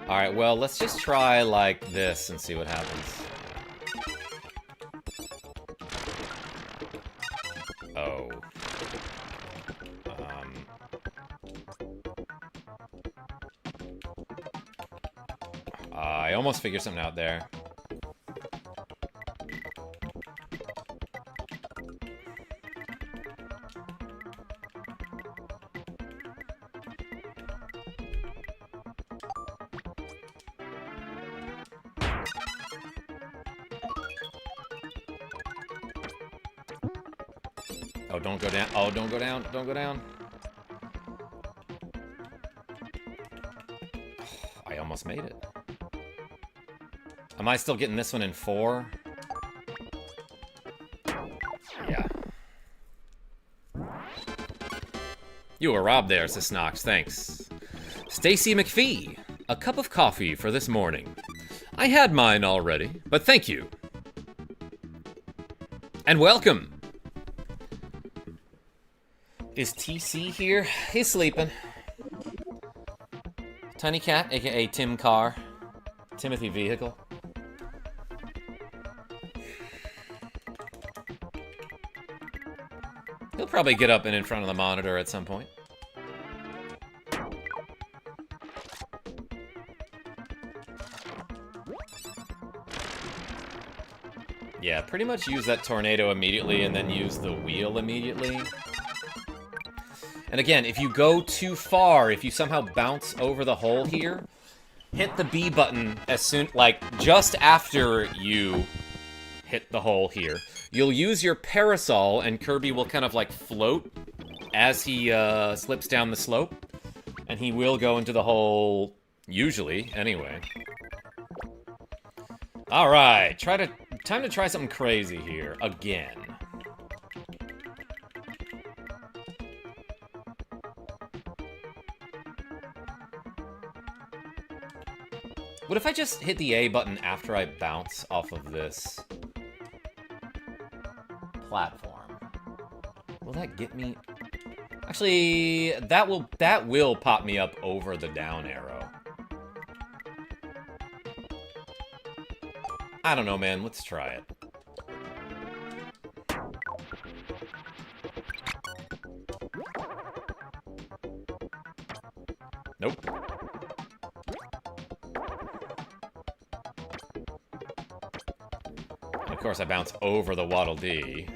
Alright, well, let's just try like this and see what happens. Oh. I almost figured something out there. Oh, don't go down. Oh, don't go down. Don't go down. I almost made it. Am I still getting this one in 4? Yeah. You were robbed there, says Snox. Thanks. Stacy McPhee. A cup of coffee for this morning. I had mine already, but thank you. And welcome. Is TC here? He's sleeping. Tiny Cat, aka Tim Carr. Timothy Vehicle. He'll probably get up and in front of the monitor at some point. Yeah, pretty much use that tornado immediately and then use the wheel immediately. And again, if you go too far, if you somehow bounce over the hole here, hit the B button as soon, like, just after you hit the hole here. You'll use your parasol, and Kirby will kind of, like, float as he slips down the slope. And he will go into the hole, usually, anyway. Alright, time to try something crazy here, again. What if I just hit the A button after I bounce off of this platform? Will that get me? Actually, that will pop me up over the down arrow. I don't know, man. Let's try it. Nope. Of course, I bounce over the Waddle Dee.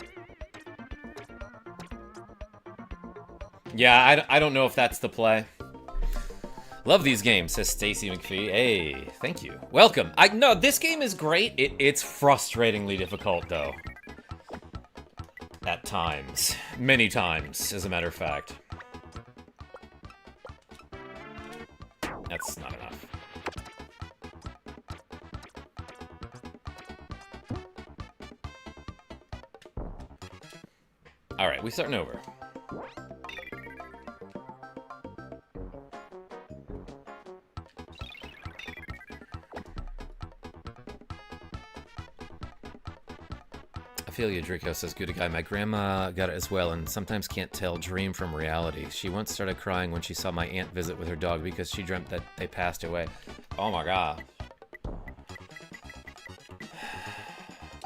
Yeah, I don't know if that's the play. Love these games, says Stacy McPhee. Hey, thank you. Welcome. No, this game is great. It's frustratingly difficult, though. At times. Many times, as a matter of fact. That's not enough. Alright, we starting over. I feel you, Draco says, good guy. My grandma got it as well and sometimes can't tell dream from reality. She once started crying when she saw my aunt visit with her dog because she dreamt that they passed away. Oh my god.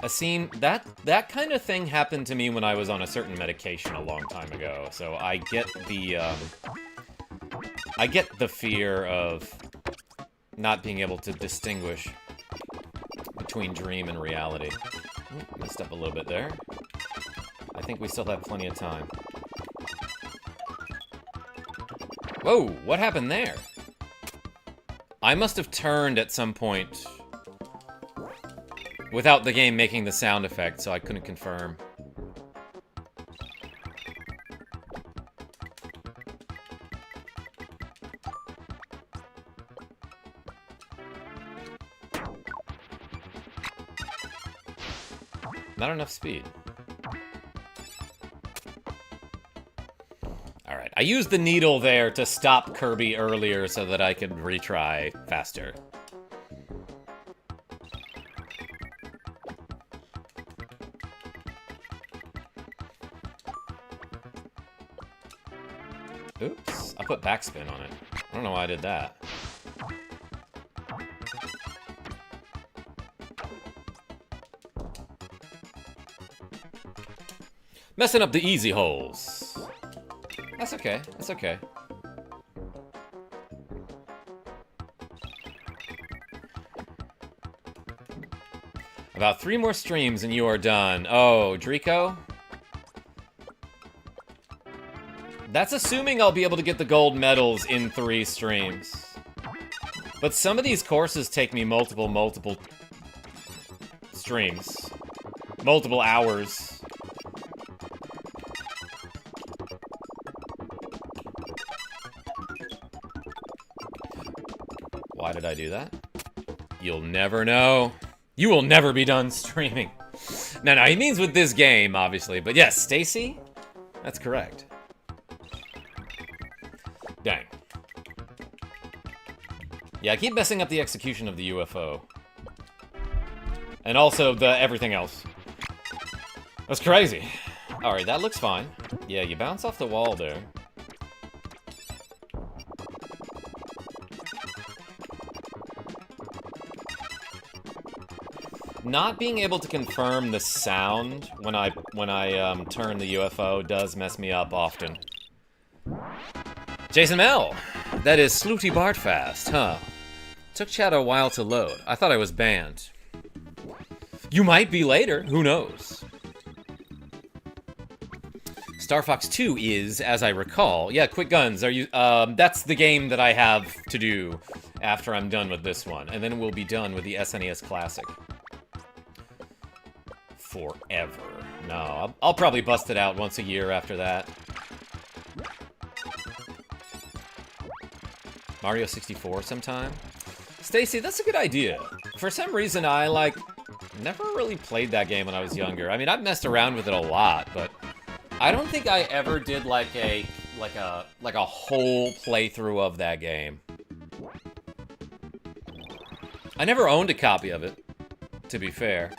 A scene that kind of thing happened to me when I was on a certain medication a long time ago. So I get the fear of not being able to distinguish between dream and reality. Messed up a little bit there. I think we still have plenty of time. Whoa, what happened there? I must have turned at some point without the game making the sound effect, so I couldn't confirm. Not enough speed. Alright, I used the needle there to stop Kirby earlier so that I could retry faster. Oops, I put backspin on it. I don't know why I did that. Messing up the easy holes. That's okay, that's okay. About 3 more streams and you are done. Oh, Drico? That's assuming I'll be able to get the gold medals in 3 streams. But some of these courses take me multiple streams. Multiple hours. Why did I do that? You'll never know. You will never be done streaming. No, he means with this game, obviously. But yes, Stacy? That's correct. Dang. Yeah, I keep messing up the execution of the UFO. And also the everything else. That's crazy. Alright, that looks fine. Yeah, you bounce off the wall there. Not being able to confirm the sound when I turn the UFO does mess me up often. Jason Mel, that is Slooty Bartfast, huh? Took chat a while to load. I thought I was banned. You might be later, who knows? Star Fox 2 is, as I recall, yeah, Quick Guns. Are you? That's the game that I have to do after I'm done with this one, and then we'll be done with the SNES Classic. Forever. No, I'll probably bust it out once a year after that. Mario 64 sometime? Stacy, that's a good idea. For some reason, I, never really played that game when I was younger. I mean, I've messed around with it a lot, but I don't think I ever did, like a whole playthrough of that game. I never owned a copy of it, to be fair.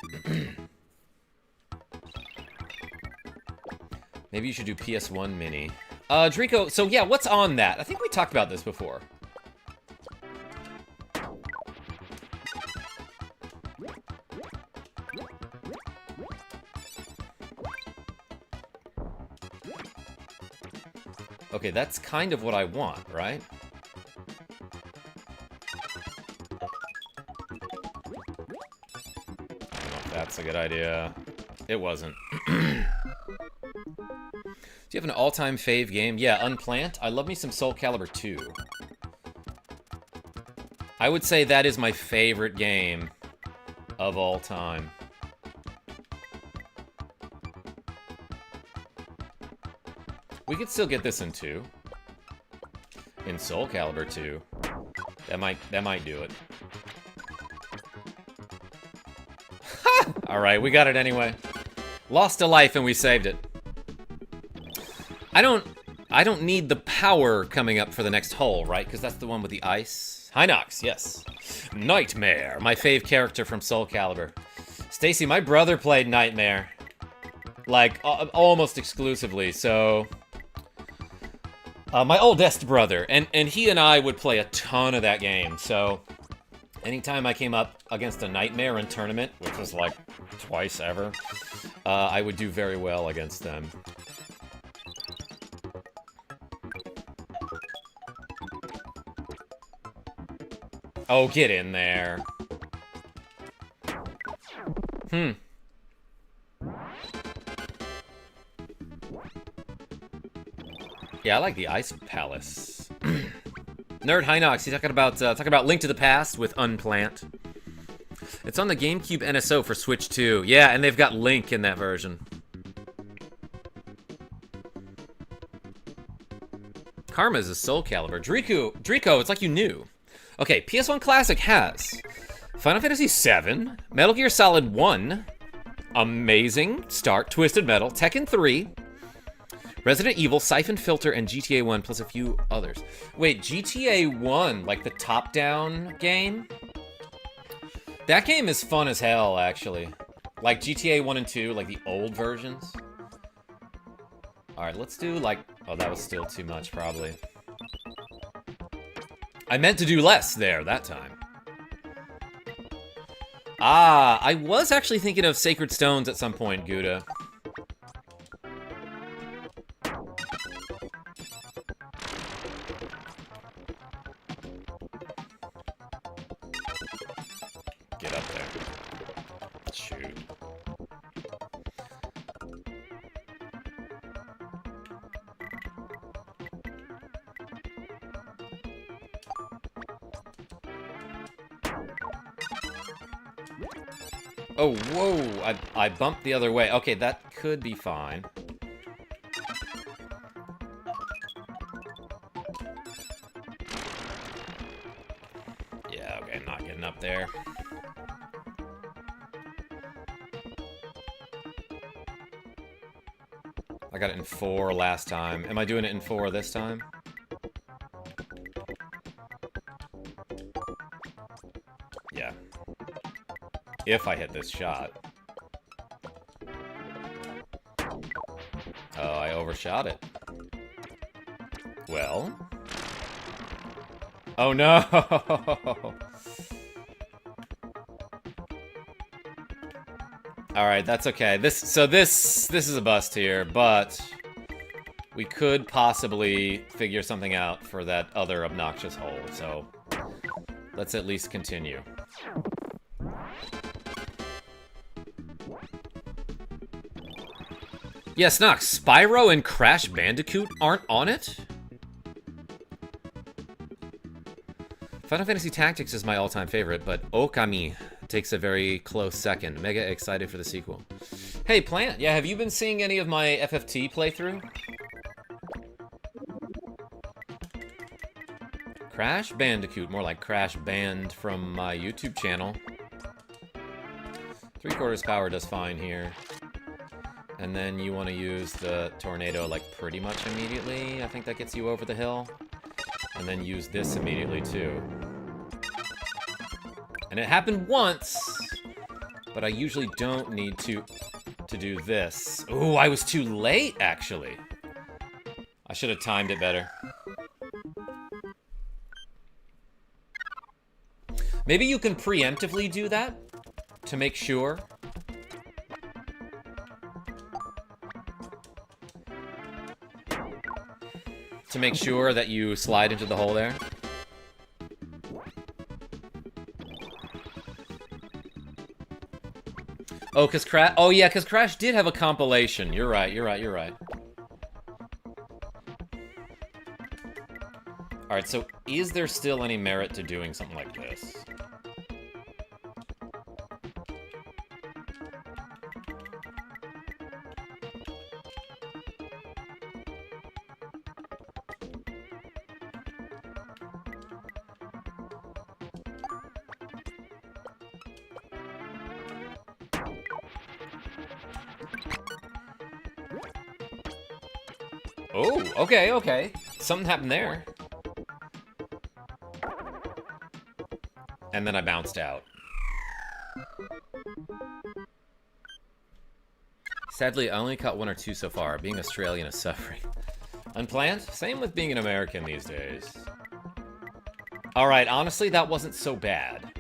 Maybe you should do PS1 Mini. Drico, so yeah, what's on that? I think we talked about this before. Okay, that's kind of what I want, right? I don't know if that's a good idea. It wasn't. Do you have an all-time fave game? Yeah, Unplant. I love me some Soul Calibur 2. I would say that is my favorite game of all time. We could still get this in 2. In Soul Calibur 2. That might do it. Ha! Alright, we got it anyway. Lost a life and we saved it. I don't need the power coming up for the next hole, right? Because that's the one with the ice. Hi, Nox, yes. Nightmare, my fave character from Soul Calibur. Stacy, my brother played Nightmare. Like, almost exclusively, so... my oldest brother, and he and I would play a ton of that game, so... Anytime I came up against a Nightmare in tournament, which was like twice ever, I would do very well against them. Oh, get in there. Yeah, I like the Ice Palace. Nerd Hinox, he's talking about Link to the Past with Unplant. It's on the GameCube NSO for Switch 2. Yeah, and they've got Link in that version. Karma is a Soul Calibur. Drico, it's like you knew. Okay, PS1 Classic has Final Fantasy VII, Metal Gear Solid 1, Amazing Start, Twisted Metal, Tekken 3, Resident Evil, Siphon Filter, and GTA 1, plus a few others. Wait, GTA 1, like the top-down game? That game is fun as hell, actually. Like GTA 1 and 2, like the old versions. Alright, let's do like... Oh, that was still too much, probably. I meant to do less there, that time. Ah, I was actually thinking of Sacred Stones at some point, Gouda. Get up there. Shoot. Oh, whoa! I bumped the other way. Okay, that could be fine. Yeah, okay, I'm not getting up there. I got it in 4 last time. Am I doing it in 4 this time? Yeah. If I hit this shot. Oh, I overshot it. Well. Oh no! Alright, that's okay. This is a bust here, but we could possibly figure something out for that other obnoxious hole, so let's at least continue. Yes, Nox, Spyro and Crash Bandicoot aren't on it? Final Fantasy Tactics is my all-time favorite, but Okami takes a very close second. Mega excited for the sequel. Hey, Plant, yeah, have you been seeing any of my FFT playthrough? Crash Bandicoot, more like Crash Band from my YouTube channel. 3/4 power does fine here. And then you want to use the tornado like pretty much immediately. I think that gets you over the hill. And then use this immediately too. And it happened once, but I usually don't need to do this. Ooh, I was too late actually. I should have timed it better. Maybe you can preemptively do that to make sure. To make sure that you slide into the hole there. Oh, cause Crash. Oh yeah, cause Crash did have a compilation. You're right. You're right. You're right. All right. So, is there still any merit to doing something like this? Oh, okay, okay. Something happened there. And then I bounced out. Sadly, I only caught 1 or 2 so far. Being Australian is suffering. Unplanned? Same with being an American these days. Alright, honestly, that wasn't so bad.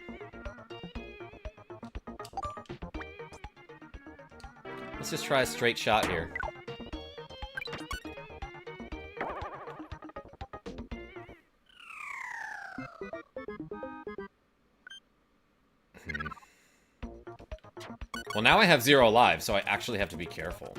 Let's just try a straight shot here. Well, now I have 0 lives, so I actually have to be careful.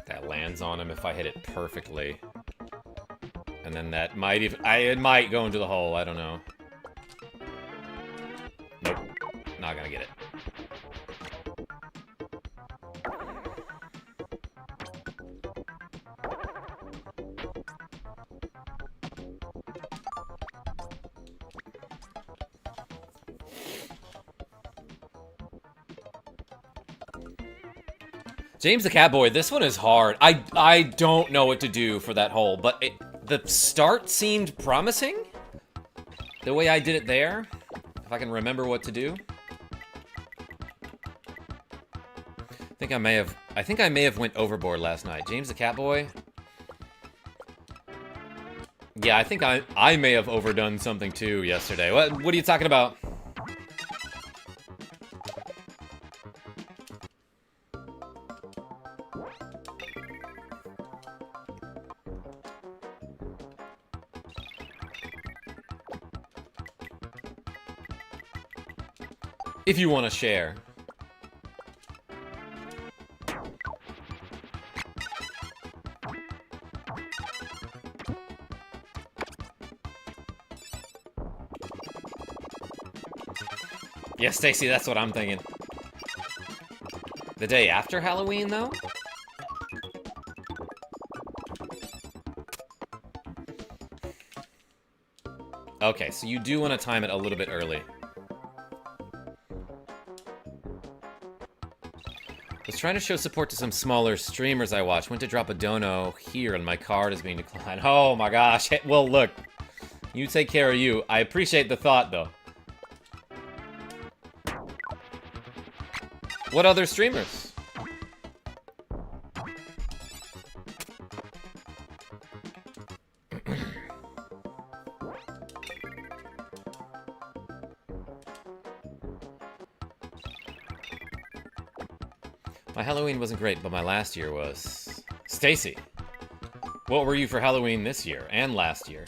That lands on him if I hit it perfectly. And then that might even... it might go into the hole, I don't know. Nope. Not gonna get it. James the Catboy, this one is hard. I don't know what to do for that hole, but the start seemed promising. The way I did it there, if I can remember what to do. I think I may have went overboard last night. James the Catboy. Yeah, I think I may have overdone something too yesterday. What are you talking about? If you want to share. Yeah, Stacy, that's what I'm thinking. The day after Halloween, though? Okay, so you do want to time it a little bit early. Was trying to show support to some smaller streamers I watch. Went to drop a dono here and my card is being declined. Oh my gosh. Well, look. You take care of you. I appreciate the thought, though. What other streamers? My Halloween wasn't great, but my last year was. Stacy, what were you for Halloween this year and last year?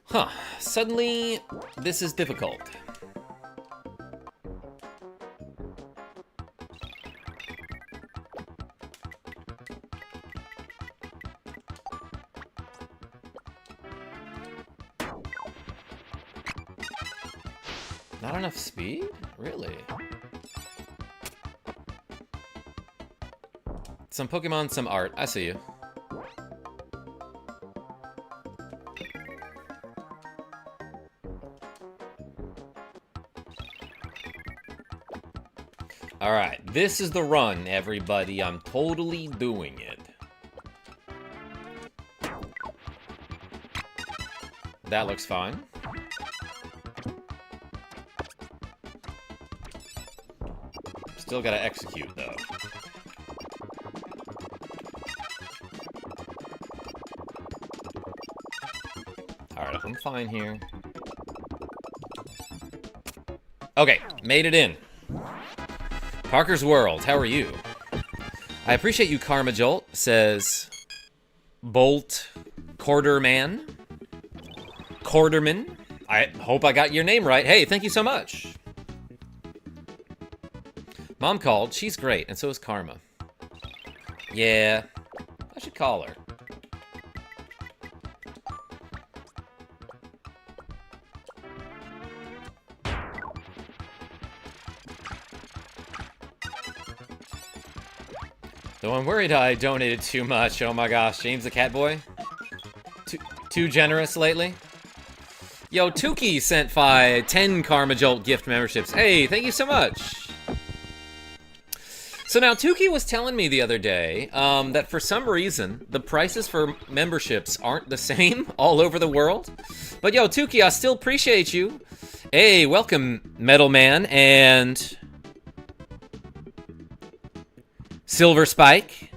Huh. Suddenly, this is difficult. Not enough speed? Really? Some Pokemon, some art. I see you. Alright, this is the run, everybody. I'm totally doing it. That looks fine. Still gotta execute, though. Alright, I'm fine here. Okay, made it in. Parker's World, how are you? I appreciate you, KarmaJolt, says Bolt Quarterman. Quarterman. I hope I got your name right. Hey, thank you so much. Mom called. She's great, and so is Karma. Yeah, I should call her. Though I'm worried I donated too much. Oh my gosh, James the Catboy? Too generous lately? Yo, Tuki sent 10 KarmaJolt gift memberships. Hey, thank you so much. So now, Tuki was telling me the other day that for some reason, the prices for memberships aren't the same all over the world. But yo, Tuki, I still appreciate you. Hey, welcome, Metal Man and Silver Spike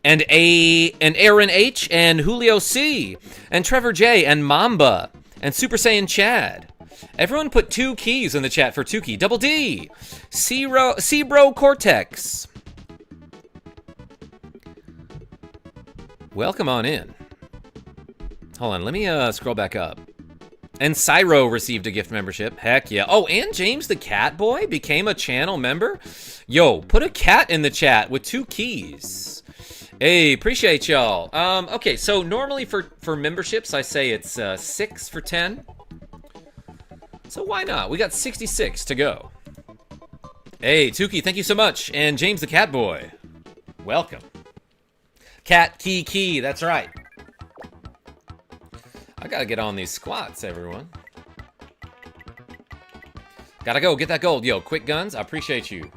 and Aaron H and Julio C and Trevor J and Mamba and Super Saiyan Chad. Everyone put 2 keys in the chat for Tuki. Double D. C-Bro Cortex. Welcome on in. Hold on, let me scroll back up. And Cyro received a gift membership. Heck yeah. Oh, and James the Cat Boy became a channel member. Yo, put a cat in the chat with 2 keys. Hey, appreciate y'all. Okay, so normally for memberships, I say it's 6 for 10. So why not? We got 66 to go. Hey, Tuki, thank you so much. And James the Cat Boy, welcome. Cat key, that's right. I gotta get on these squats, everyone. Gotta go, get that gold. Yo, quick guns, I appreciate you.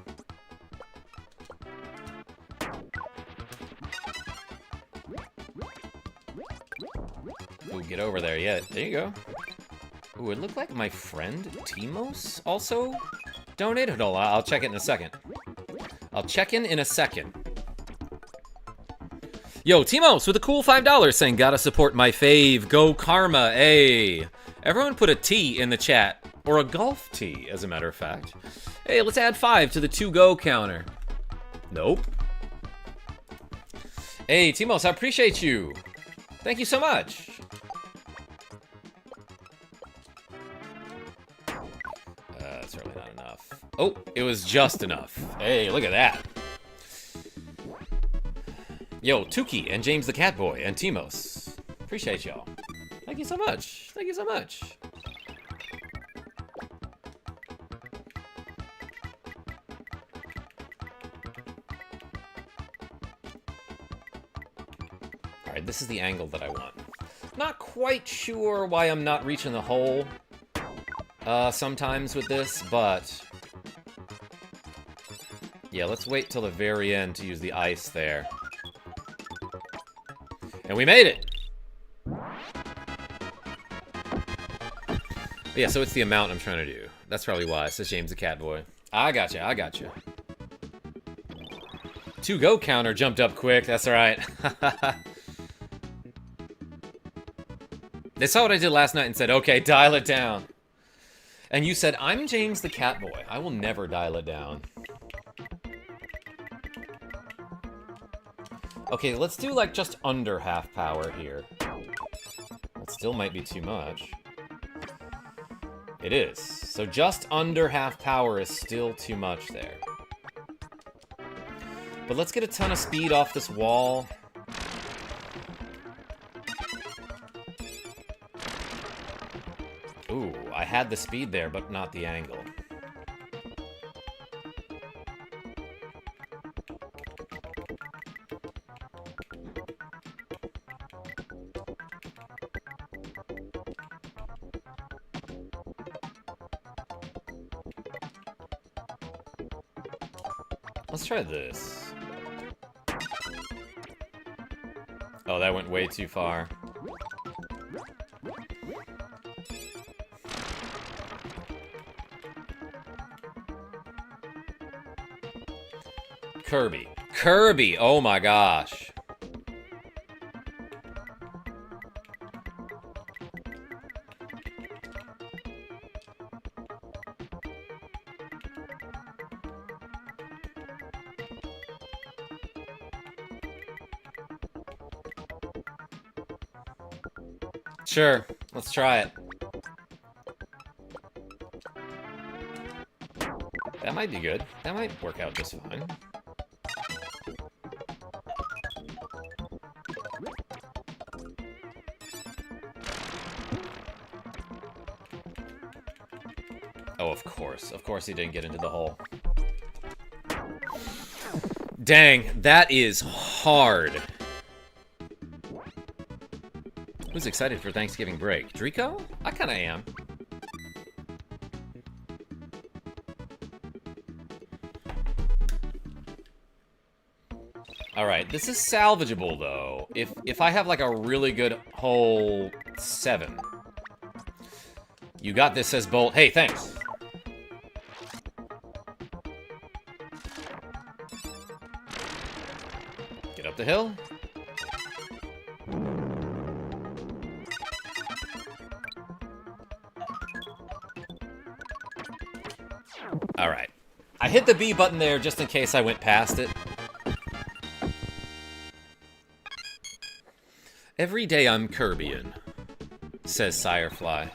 Ooh, get over there, yeah, there you go. Ooh, it looked like my friend Timos also donated. Hold on, I'll check it in a second. I'll check in a second. Yo, Timos with a cool $5 saying, gotta support my fave. Go Karma, hey. Everyone put a T in the chat. Or a golf tee, as a matter of fact. Hey, let's add 5 to the to-go counter. Nope. Hey, Timos, I appreciate you. Thank you so much. Certainly not enough. Oh, it was just enough. Hey, look at that. Yo, Tuki and James the Cat Boy and Timos. Appreciate y'all. Thank you so much. Thank you so much. Alright, this is the angle that I want. Not quite sure why I'm not reaching the hole sometimes with this, but yeah, let's wait till the very end to use the ice there. And we made it! But yeah, so it's the amount I'm trying to do. That's probably why. It says James the Cat Boy. I gotcha, I gotcha. To-go counter jumped up quick, that's alright. They saw what I did last night and said, okay, dial it down. And you said, I'm James the Cat Boy. I will never dial it down. Okay, let's do like just under half power here. That still might be too much. It is. So just under half power is still too much there. But let's get a ton of speed off this wall. Ooh, I had the speed there, but not the angle. Let's try this. Oh, that went way too far. Kirby. Kirby! Oh my gosh. Sure, let's try it. That might be good. That might work out just fine. Oh, of course. Of course he didn't get into the hole. Dang, that is hard. Who's excited for Thanksgiving break? Drico? I kinda am. Alright, this is salvageable though. If I have like a really good hole 7. You got this, says Bolt. Hey, thanks. Get up the hill. Alright. I hit the B button there just in case I went past it. Every day I'm Kirbyan, says Sirefly.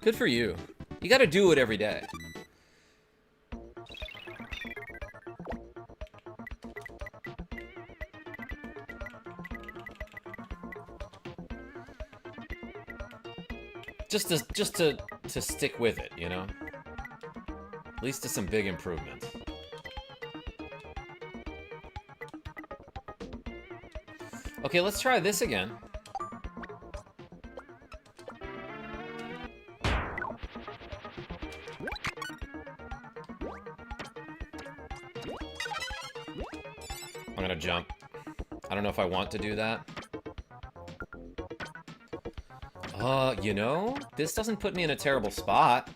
Good for you. You gotta do it every day. Just to stick with it, you know? At least to some big improvements. Okay, let's try this again. I'm gonna jump. I don't know if I want to do that. You know, this doesn't put me in a terrible spot.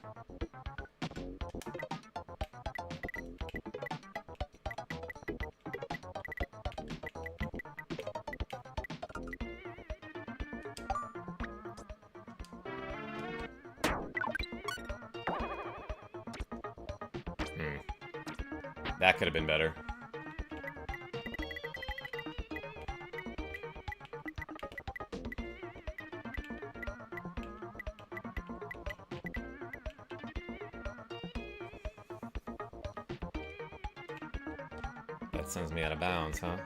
That could have been better. That sends me out of bounds, huh?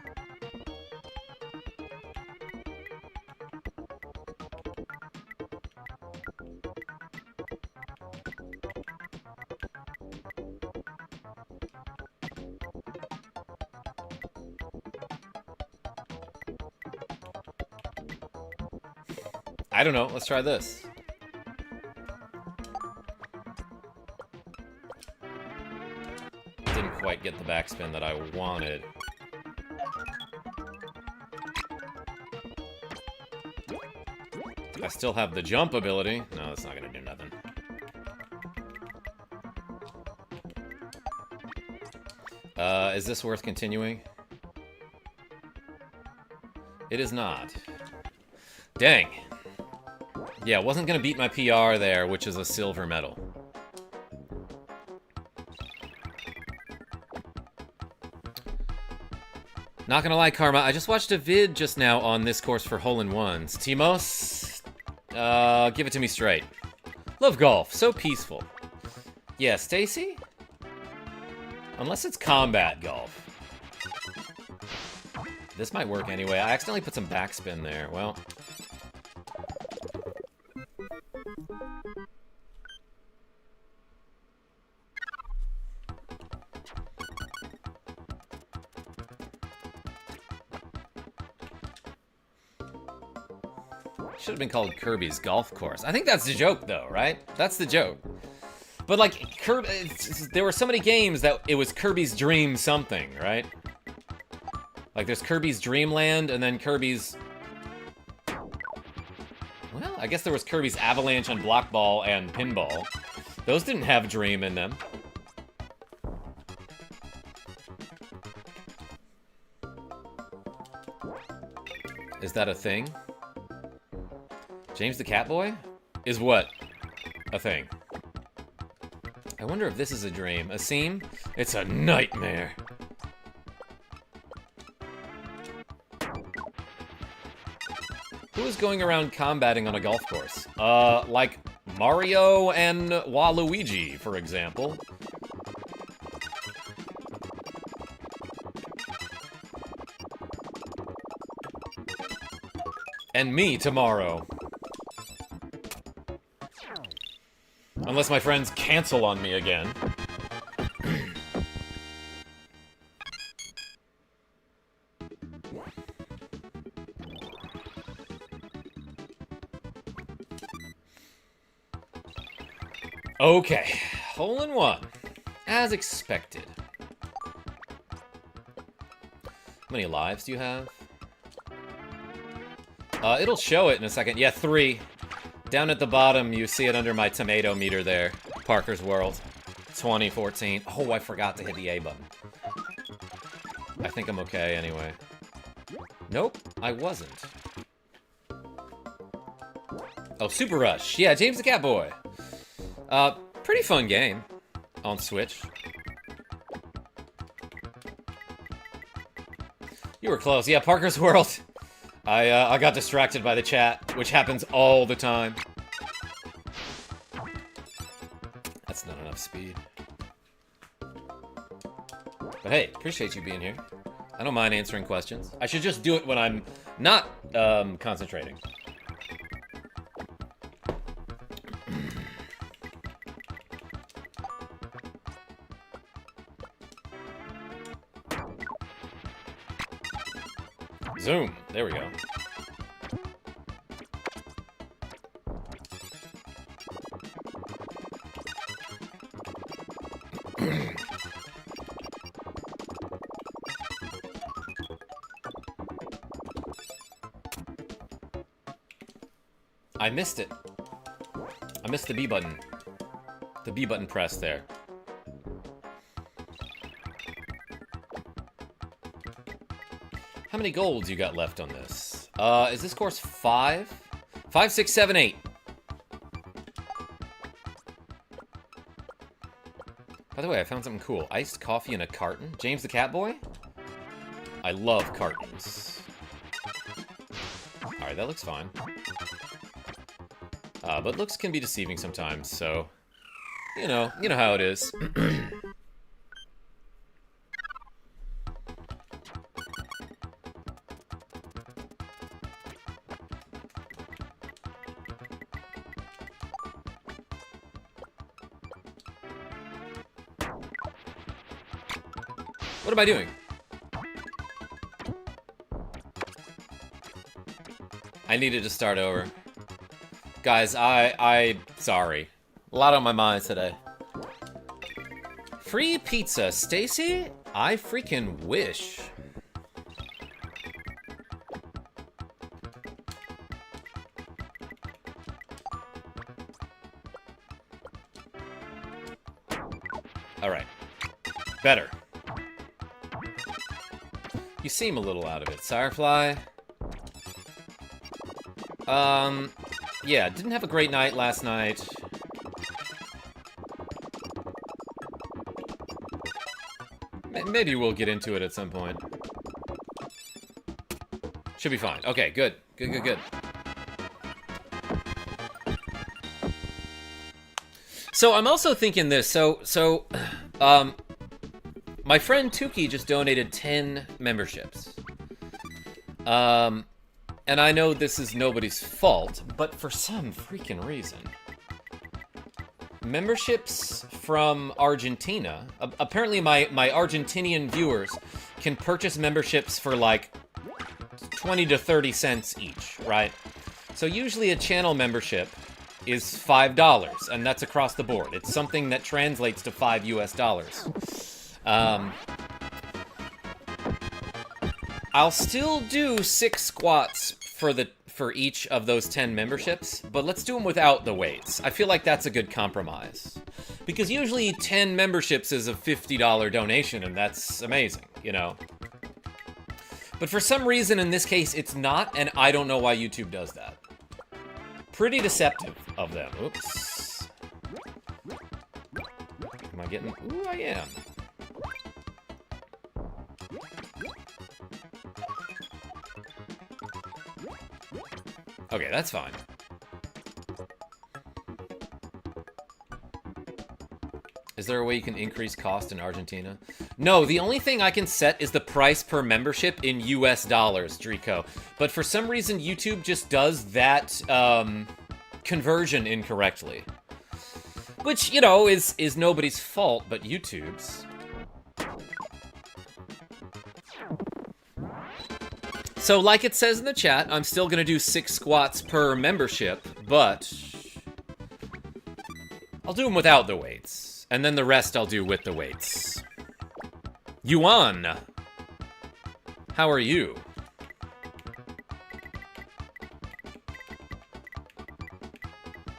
I don't know. Let's try this. Didn't quite get the backspin that I wanted. I still have the jump ability. No, that's not gonna do nothing. Is this worth continuing? It is not. Dang. Yeah, wasn't gonna beat my PR there, which is a silver medal. Not gonna lie, Karma, I just watched a vid just now on this course for hole-in-ones. Timos, give it to me straight. Love golf, so peaceful. Yeah, Stacy? Unless it's combat golf. This might work anyway. I accidentally put some backspin there. Well... should have been called Kirby's Golf Course. I think that's the joke, though, right? That's the joke. But, like, Kirby... there were so many games that it was Kirby's Dream something, right? Like, there's Kirby's Dream Land, and then Kirby's... well, I guess there was Kirby's Avalanche and Block Ball and Pinball. Those didn't have Dream in them. Is that a thing? James the Catboy? Is what? A thing. I wonder if this is a dream. A seam? It's a nightmare. Who is going around combating on a golf course? Like Mario and Waluigi, for example. And me tomorrow. Unless my friends cancel on me again. Okay, hole-in-one, as expected. How many lives do you have? It'll show it in a second. Yeah, 3. Down at the bottom, you see it under my tomato meter there. Parker's World, 2014. Oh, I forgot to hit the A button. I think I'm okay anyway. Nope, I wasn't. Oh, Super Rush. Yeah, James the Catboy. Pretty fun game on Switch. You were close. Yeah, Parker's World. I got distracted by the chat, which happens all the time. enough speed. But hey, appreciate you being here. I don't mind answering questions. I should just do it when I'm not concentrating. Zoom. There we go. I missed it. I missed the B button. The B button press there. How many golds you got left on this? Is this course 5? 5, 6, 7, 8. By the way, I found something cool. Iced coffee in a carton? James the Catboy? I love cartons. Alright, that looks fine. But looks can be deceiving sometimes, so... You know how it is. What am I doing? I needed to start over. Guys, I sorry. A lot on my mind today. Free pizza, Stacy? I freaking wish. All right. Better. You seem a little out of it, Sirefly. Yeah, didn't have a great night last night. Maybe we'll get into it at some point. Should be fine. Okay, good. Good. So I'm also thinking this. My friend Tuki just donated 10 memberships. And I know this is nobody's fault, but for some freaking reason, memberships from Argentina, apparently my Argentinian viewers can purchase memberships for like 20 to 30 cents each, right? So usually a channel membership is $5, and that's across the board. It's something that translates to $5 US. I'll still do 6 squats for each of those 10 memberships, but let's do them without the weights. I feel like that's a good compromise. Because usually 10 memberships is a $50 donation, and that's amazing, you know? But for some reason, in this case, it's not, and I don't know why YouTube does that. Pretty deceptive of them. Oops. Am I getting... Ooh, I am. Okay, that's fine. Is there a way you can increase cost in Argentina? No, the only thing I can set is the price per membership in US dollars, Drico. But for some reason, YouTube just does that conversion incorrectly. Which, you know, is nobody's fault but YouTube's. So, like it says in the chat, I'm still gonna do 6 squats per membership, but I'll do them without the weights. And then the rest I'll do with the weights. Yuan! How are you?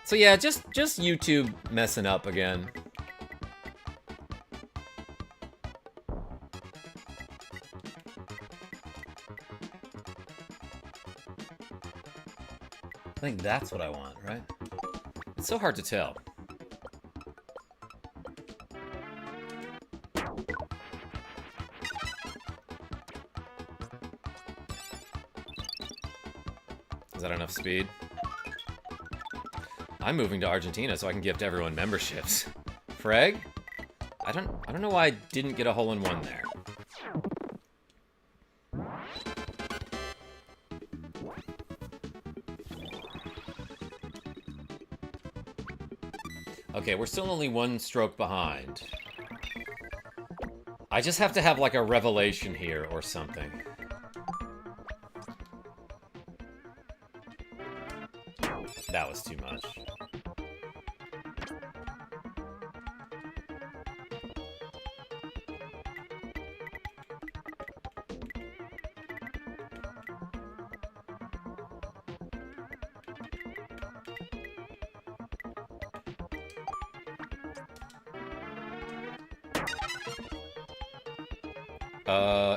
So yeah, just YouTube messing up again. I think that's what I want, right? It's so hard to tell. Is that enough speed? I'm moving to Argentina so I can gift everyone memberships. frag? I don't know why I didn't get a hole-in-one there. Okay, we're still only one stroke behind. I just have to have like a revelation here or something. That was too much.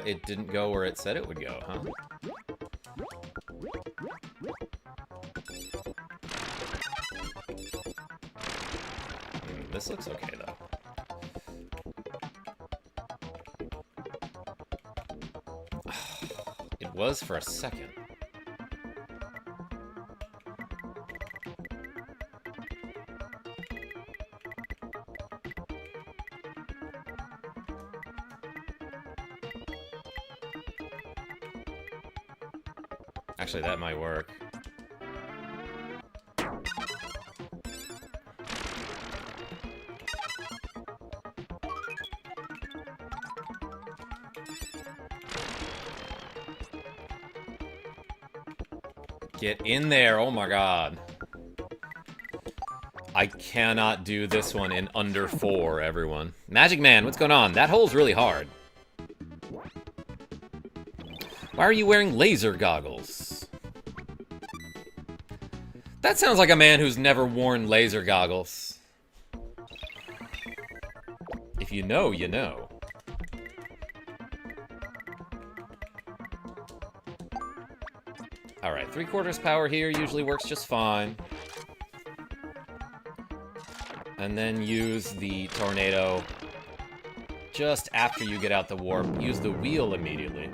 It didn't go where it said it would go, huh? This looks okay, though. It was for a second. Actually, that might work. Get in there, oh my god. I cannot do this one in under 4, everyone. Magic Man, what's going on? That hole's really hard. Why are you wearing laser goggles? That sounds like a man who's never worn laser goggles. If you know, you know. Alright, 3/4 power here usually works just fine. And then use the tornado just after you get out the warp. Use the wheel immediately.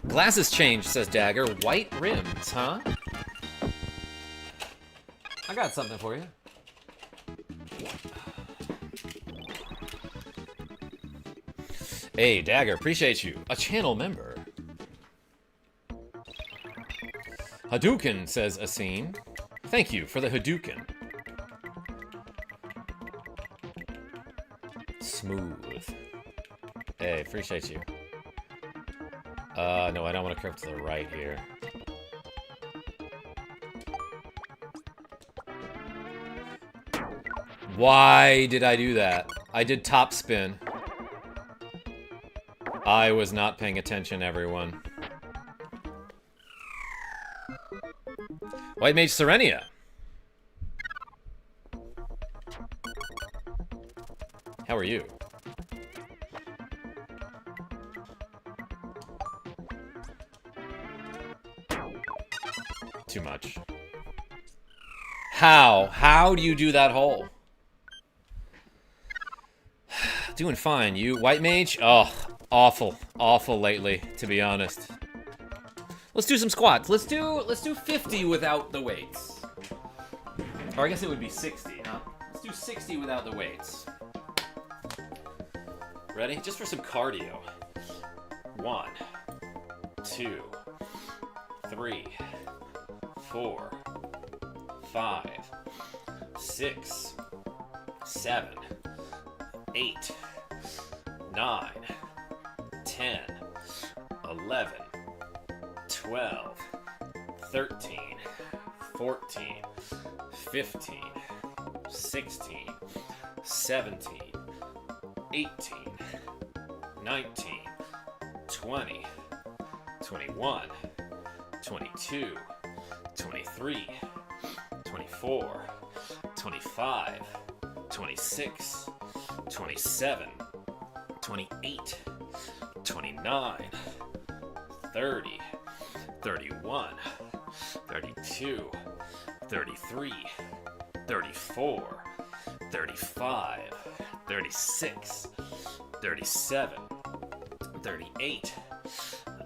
Glasses changed, says Dagger. White rims, huh? I got something for you. Hey, Dagger, appreciate you. A channel member. Hadouken, says Asim. Thank you for the Hadouken. Smooth. Hey, appreciate you. No, I don't want to curve to the right here. Why did I do that? I did top spin. I was not paying attention, everyone. White Mage Serenia. How are you? Too much. How? How do you do that hole? Doing fine. You, White Mage? Oh, awful. Awful lately, to be honest. Let's do some squats. Let's do 50 without the weights. Or I guess it would be 60, huh? Let's do 60 without the weights. Ready? Just for some cardio. 1, 2, 3, 4, 5, 6, 7, 8, 9, 10, 11, 12, 13, 14, 15, 16, 17, 18, 19, 20, 21, 22, 23, 24, 25, 26, 27, 28, 29, 30, 31, 32, 33, 34, 35, 36, 37, 38,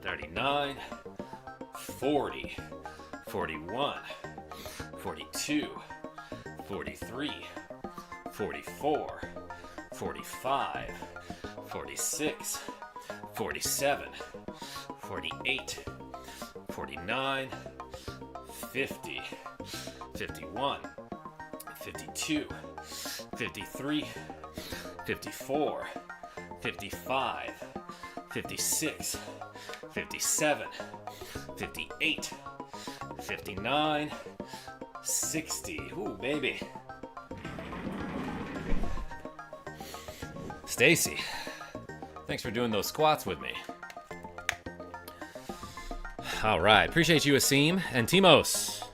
39, 40, 41, 42, 43, 44, 45, 46, 47, 48, 49, 50, 51, 52, 53, 54, 55, 56, 57, 58, 59, 60. Ooh, baby. Stacy, thanks for doing those squats with me. All right, appreciate you, Asim and Timos.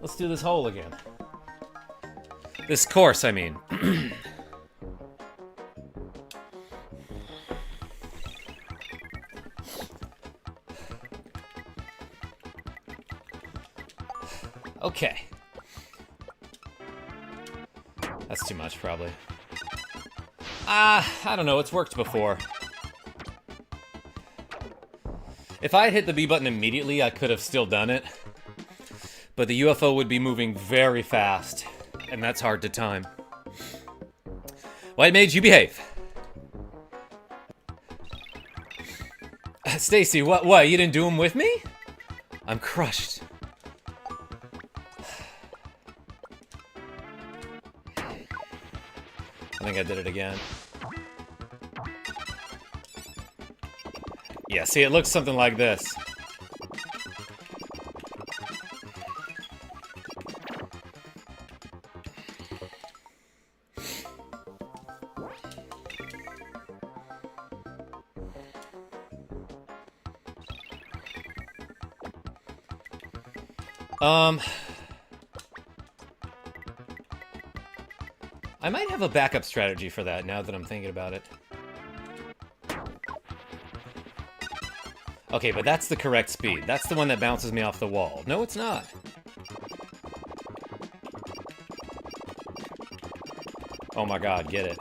Let's do this hole again. This course, I mean. Okay. That's too much, probably. I don't know, it's worked before. If I had hit the B button immediately, I could have still done it. But the UFO would be moving very fast, and that's hard to time. White Mage, you behave. Stacy, what? You didn't do them with me? I'm crushed. I think I did it again. Yeah, see, it looks something like this. I might have a backup strategy for that now that I'm thinking about it. Okay, but that's the correct speed. That's the one that bounces me off the wall. No, it's not. Oh my god, get it.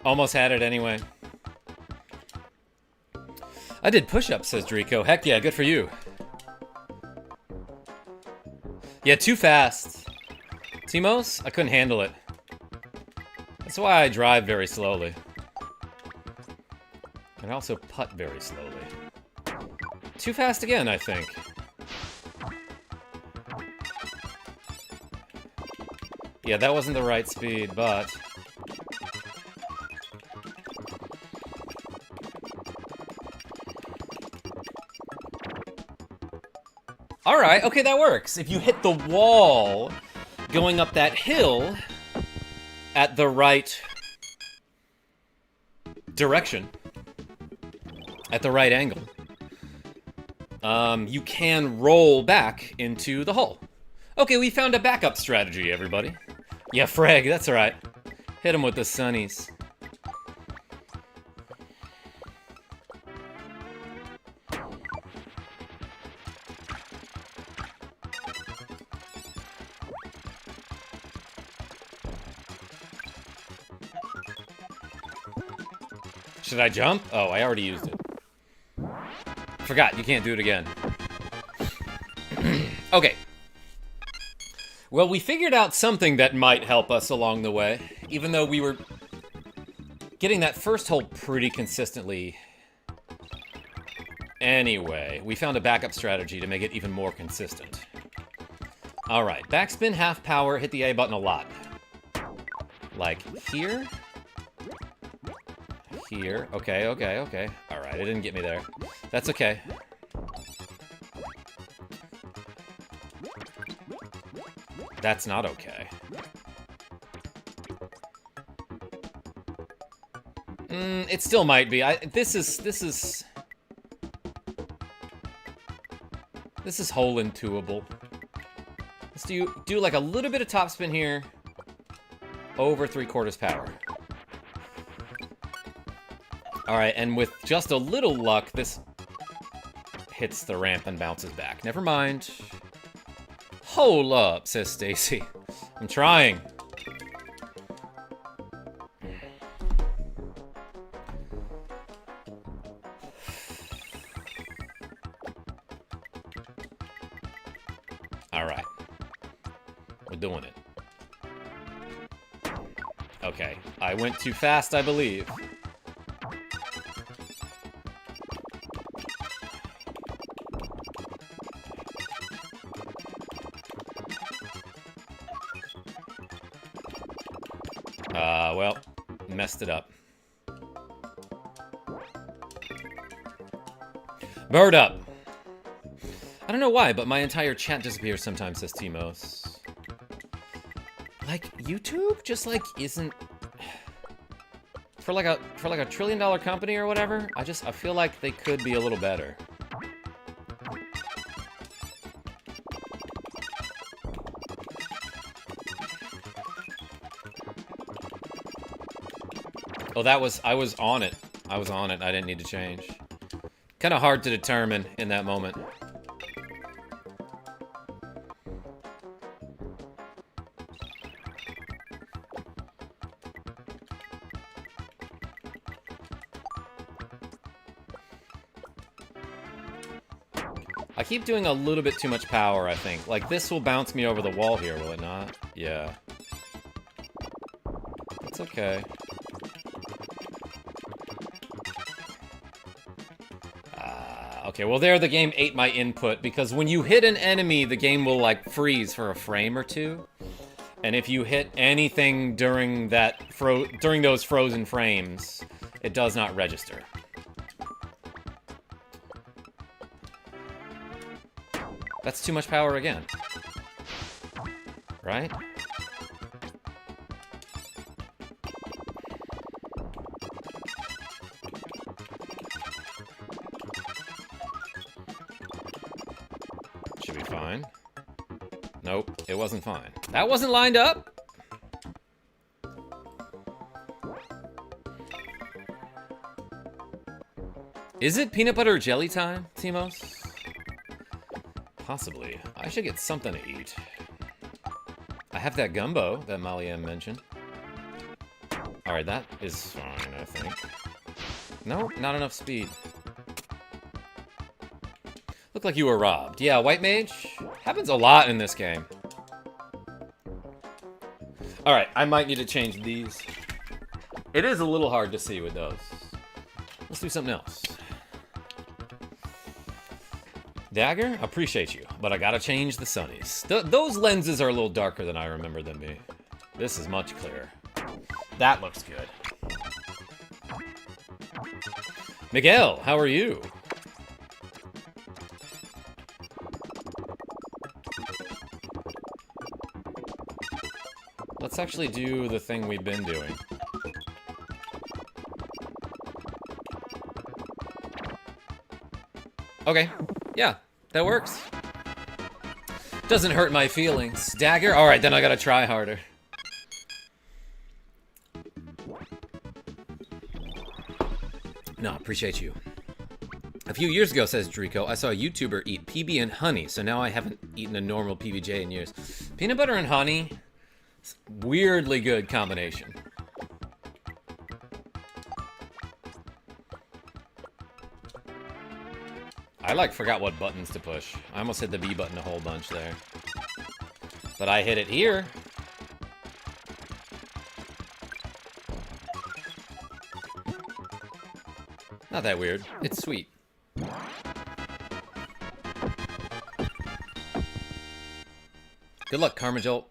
Almost had it anyway. I did push-ups, says Drico. Heck yeah, good for you. Yeah, too fast. Timos, I couldn't handle it. That's why I drive very slowly. And I also putt very slowly. Too fast again, I think. Yeah, that wasn't the right speed, but... Alright, okay, that works. If you hit the wall going up that hill at the right direction, at the right angle, you can roll back into the hole. Okay, we found a backup strategy, everybody. Yeah, Frag, that's alright. Hit him with the sunnies. Should I jump? Oh, I already used it. Forgot, you can't do it again. Okay. Well, we figured out something that might help us along the way, even though we were getting that first hole pretty consistently. Anyway, we found a backup strategy to make it even more consistent. Alright, backspin, half power, hit the A button a lot. Like here? Here. Okay, okay, okay. Alright, it didn't get me there. That's okay. That's not okay. It still might be. This is hole intuable. Let's do like a little bit of topspin here. Over 3/4 power. Alright, and with just a little luck, this hits the ramp and bounces back. Never mind. Hold up, says Stacy. I'm trying. All right. We're doing it. Okay. I went too fast, I believe. Well, messed it up. Bird up. I don't know why, but my entire chat disappears sometimes, says Timos. Like, YouTube just, like, isn't... For like a $1 trillion company or whatever, I feel like they could be a little better. Oh, I was on it. I was on it. I didn't need to change. Kind of hard to determine in that moment. I keep doing a little bit too much power, I think. Like, this will bounce me over the wall here, will it not? Yeah. That's okay. Okay, well there the game ate my input, because when you hit an enemy, the game will, like, freeze for a frame or two. And if you hit anything during during those frozen frames, it does not register. That's too much power again. Right? Should be fine. Nope, it wasn't fine. That wasn't lined up? Is it peanut butter jelly time, Timos? Possibly. I should get something to eat. I have that gumbo that Maliem mentioned. Alright, that is fine, I think. No, not enough speed. Look like you were robbed. Yeah, white mage. Happens a lot in this game. Alright, I might need to change these. It is a little hard to see with those. Let's do something else. Dagger? Appreciate you, but I gotta change the sunnies. Those lenses are a little darker than I remember them being. This is much clearer. That looks good. Miguel, how are you? Let's actually do the thing we've been doing. Okay, yeah, that works. Doesn't hurt my feelings. Dagger? Alright, then I gotta try harder. No, appreciate you. A few years ago, says Drico, I saw a YouTuber eat PB and honey, so now I haven't eaten a normal PBJ in years. Peanut butter and honey, weirdly good combination. I, like, forgot what buttons to push. I almost hit the B button a whole bunch there. But I hit it here. Not that weird. It's sweet. Good luck, KarmaJolt.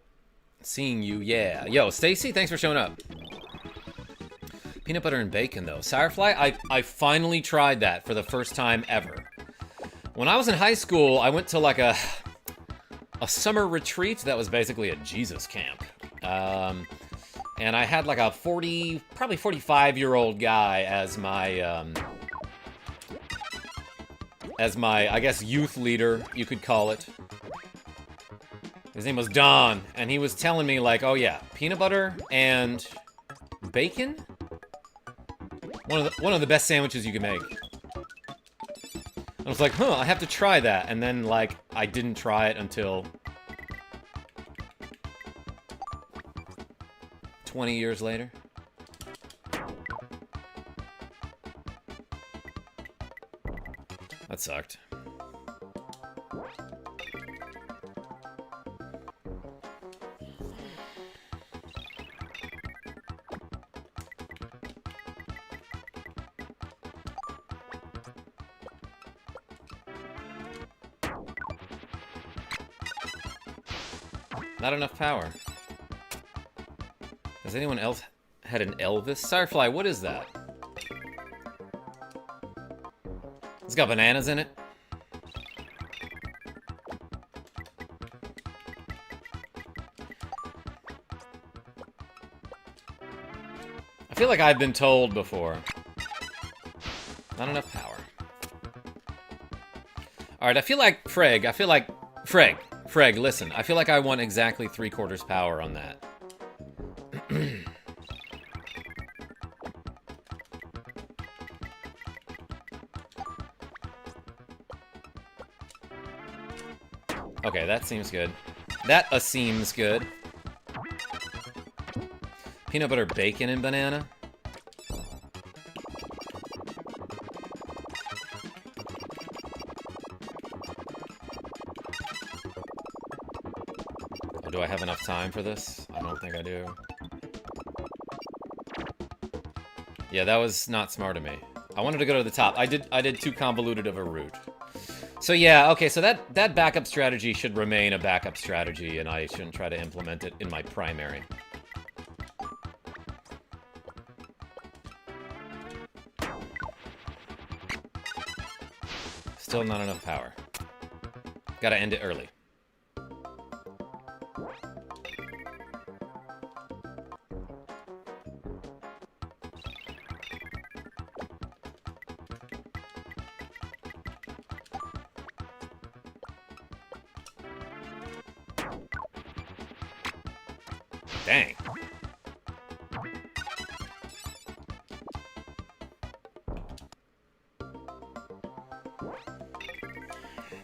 Seeing you, yeah. Yo, Stacy, thanks for showing up. Peanut butter and bacon, though. Firefly, I finally tried that for the first time ever. When I was in high school, I went to like a summer retreat that was basically a Jesus camp. And I had like a probably 45-year-old guy as my, I guess, youth leader, you could call it. His name was Don, and he was telling me like, oh yeah, peanut butter and bacon? One of the best sandwiches you can make. I was like, huh, I have to try that. And then, like, I didn't try it until 20 years later. That sucked. Not enough power. Has anyone else had an Elvis? Firefly, what is that? It's got bananas in it. I feel like I've been told before. Not enough power. Alright, I feel like Freg, listen. I feel like I want exactly 3/4 power on that. Okay, that seems good. That seems good. Peanut butter, bacon, and banana. Do I have enough time for this? I don't think I do. Yeah, that was not smart of me. I wanted to go to the top. I did too convoluted of a route. So yeah, okay, so that backup strategy should remain a backup strategy, and I shouldn't try to implement it in my primary. Still not enough power. Gotta end it early. Dang.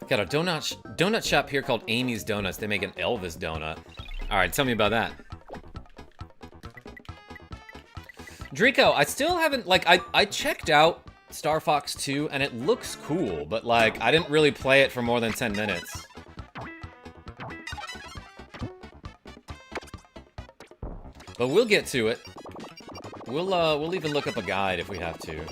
Got a donut shop here called Amy's Donuts. They make an Elvis donut. Alright, tell me about that. Draco, I still haven't, like, I checked out Star Fox 2, and it looks cool, but, like, I didn't really play it for more than 10 minutes. But we'll get to it. We'll even look up a guide if we have to.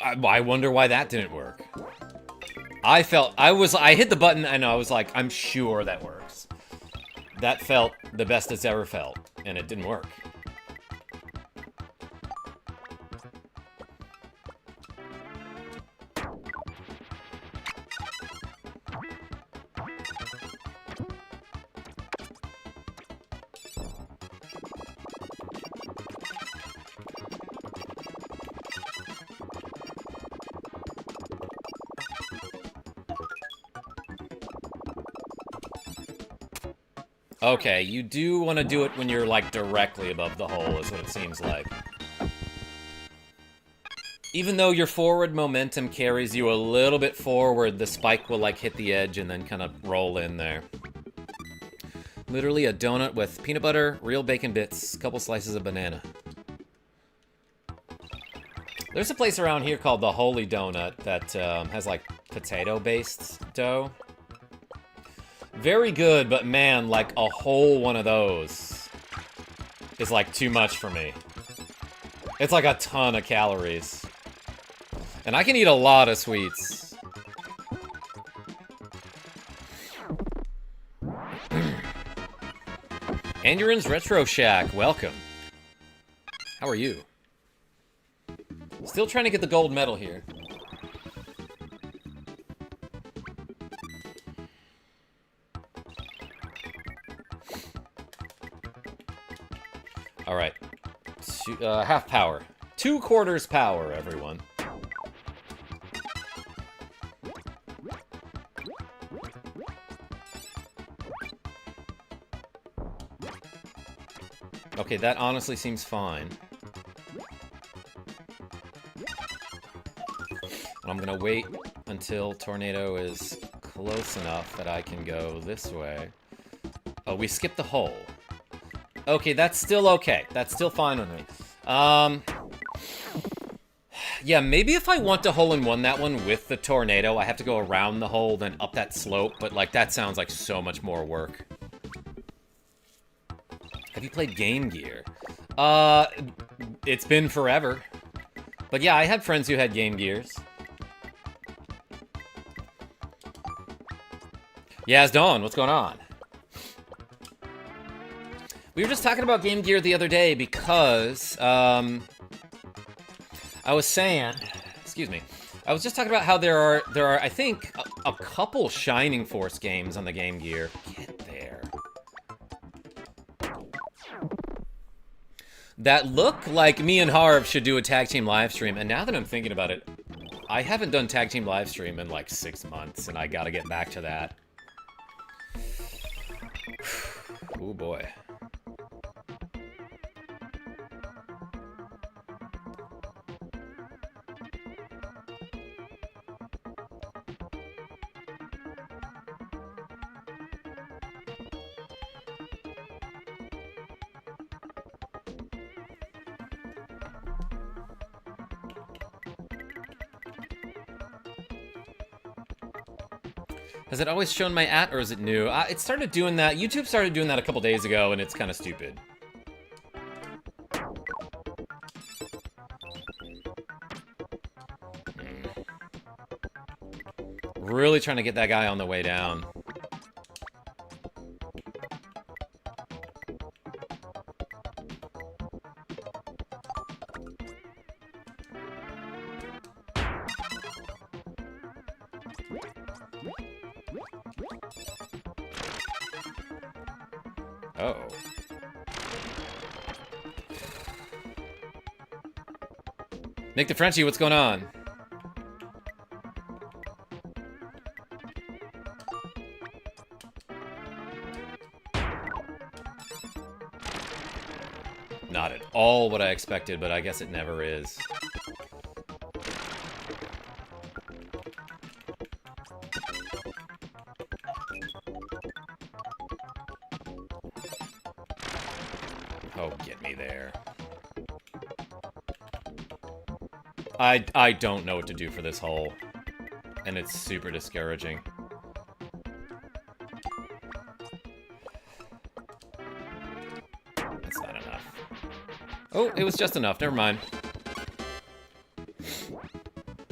I wonder why that didn't work. I hit the button and I was like, I'm sure that works. That felt the best it's ever felt, and it didn't work. Okay, you do want to do it when you're, like, directly above the hole, is what it seems like. Even though your forward momentum carries you a little bit forward, the spike will, like, hit the edge and then kind of roll in there. Literally a donut with peanut butter, real bacon bits, a couple slices of banana. There's a place around here called the Holy Donut that has, like, potato-based dough. Very good, but man, like, a whole one of those is, like, too much for me. It's, like, a ton of calories. And I can eat a lot of sweets. Andurin's Retro Shack, welcome. How are you? Still trying to get the gold medal here. Alright. Half power. 2/4 power, everyone. Okay, that honestly seems fine. I'm gonna wait until Tornado is close enough that I can go this way. Oh, we skipped the hole. Okay, that's still okay. That's still fine with me. Yeah, maybe if I want to hole-in-one that one with the Tornado, I have to go around the hole, then up that slope, but, like, that sounds like so much more work. Have you played Game Gear? It's been forever. But yeah, I had friends who had Game Gears. Yaz Dawn, what's going on? We were just talking about Game Gear the other day because, I was saying, excuse me, I was just talking about how there are I think, a couple Shining Force games on the Game Gear. Get there. That look like me and Harv should do a tag team live stream, and now that I'm thinking about it, I haven't done tag team live stream in like 6 months, and I gotta get back to that. Oh boy. Has it always shown my @ or is it new? It started doing that. YouTube started doing that a couple days ago, and it's kind of stupid. Really trying to get that guy on the way down. Uh-oh. Nick the Frenchie, what's going on? Not at all what I expected, but I guess it never is. Oh, get me there. I don't know what to do for this hole, and it's super discouraging. That's not enough. Oh, it was just enough. Never mind.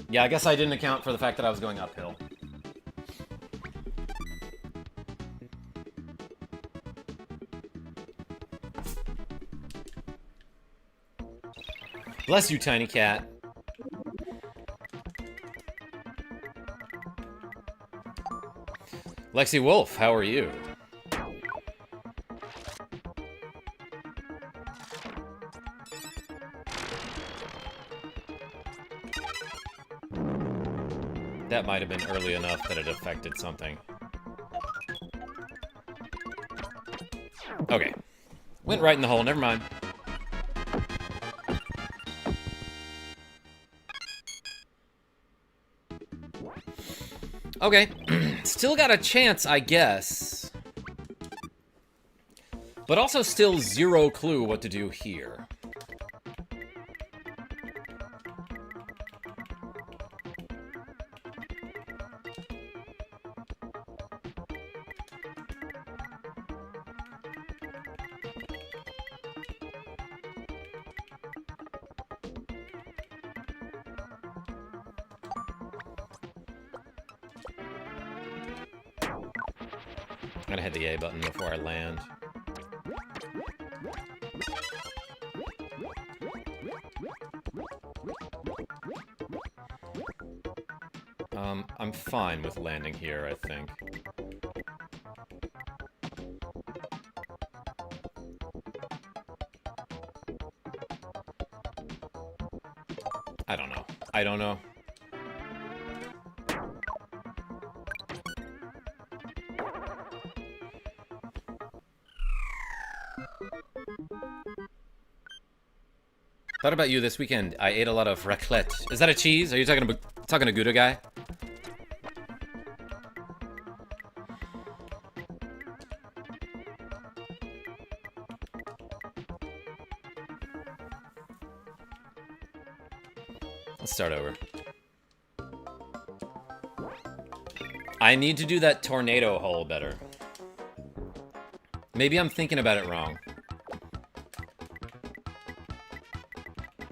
Yeah, I guess I didn't account for the fact that I was going uphill. Bless you, tiny cat. Lexi Wolf, how are you? That might have been early enough that it affected something. Okay. Went right in the hole, never mind. Okay. Still got a chance, I guess. But also still zero clue what to do here. I'm gonna hit the A button before I land. I'm fine with landing here, I think. I don't know. I don't know. Thought about you this weekend. I ate a lot of raclette. Is that a cheese? Are you talking about Talking to Gouda guy. Let's start over. I need to do that tornado hole better. Maybe I'm thinking about it wrong.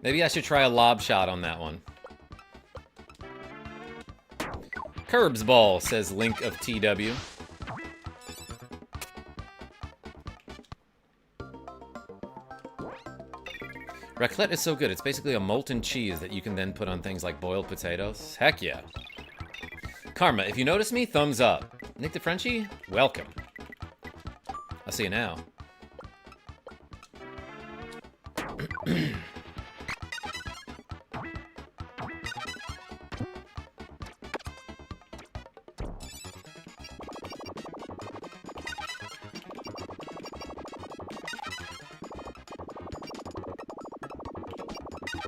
Maybe I should try a lob shot on that one. Curbs ball, says Link of TW. Raclette is so good. It's basically a molten cheese that you can then put on things like boiled potatoes. Heck yeah. Karma, if you notice me, thumbs up. Nick the Frenchie, welcome. I'll see you now.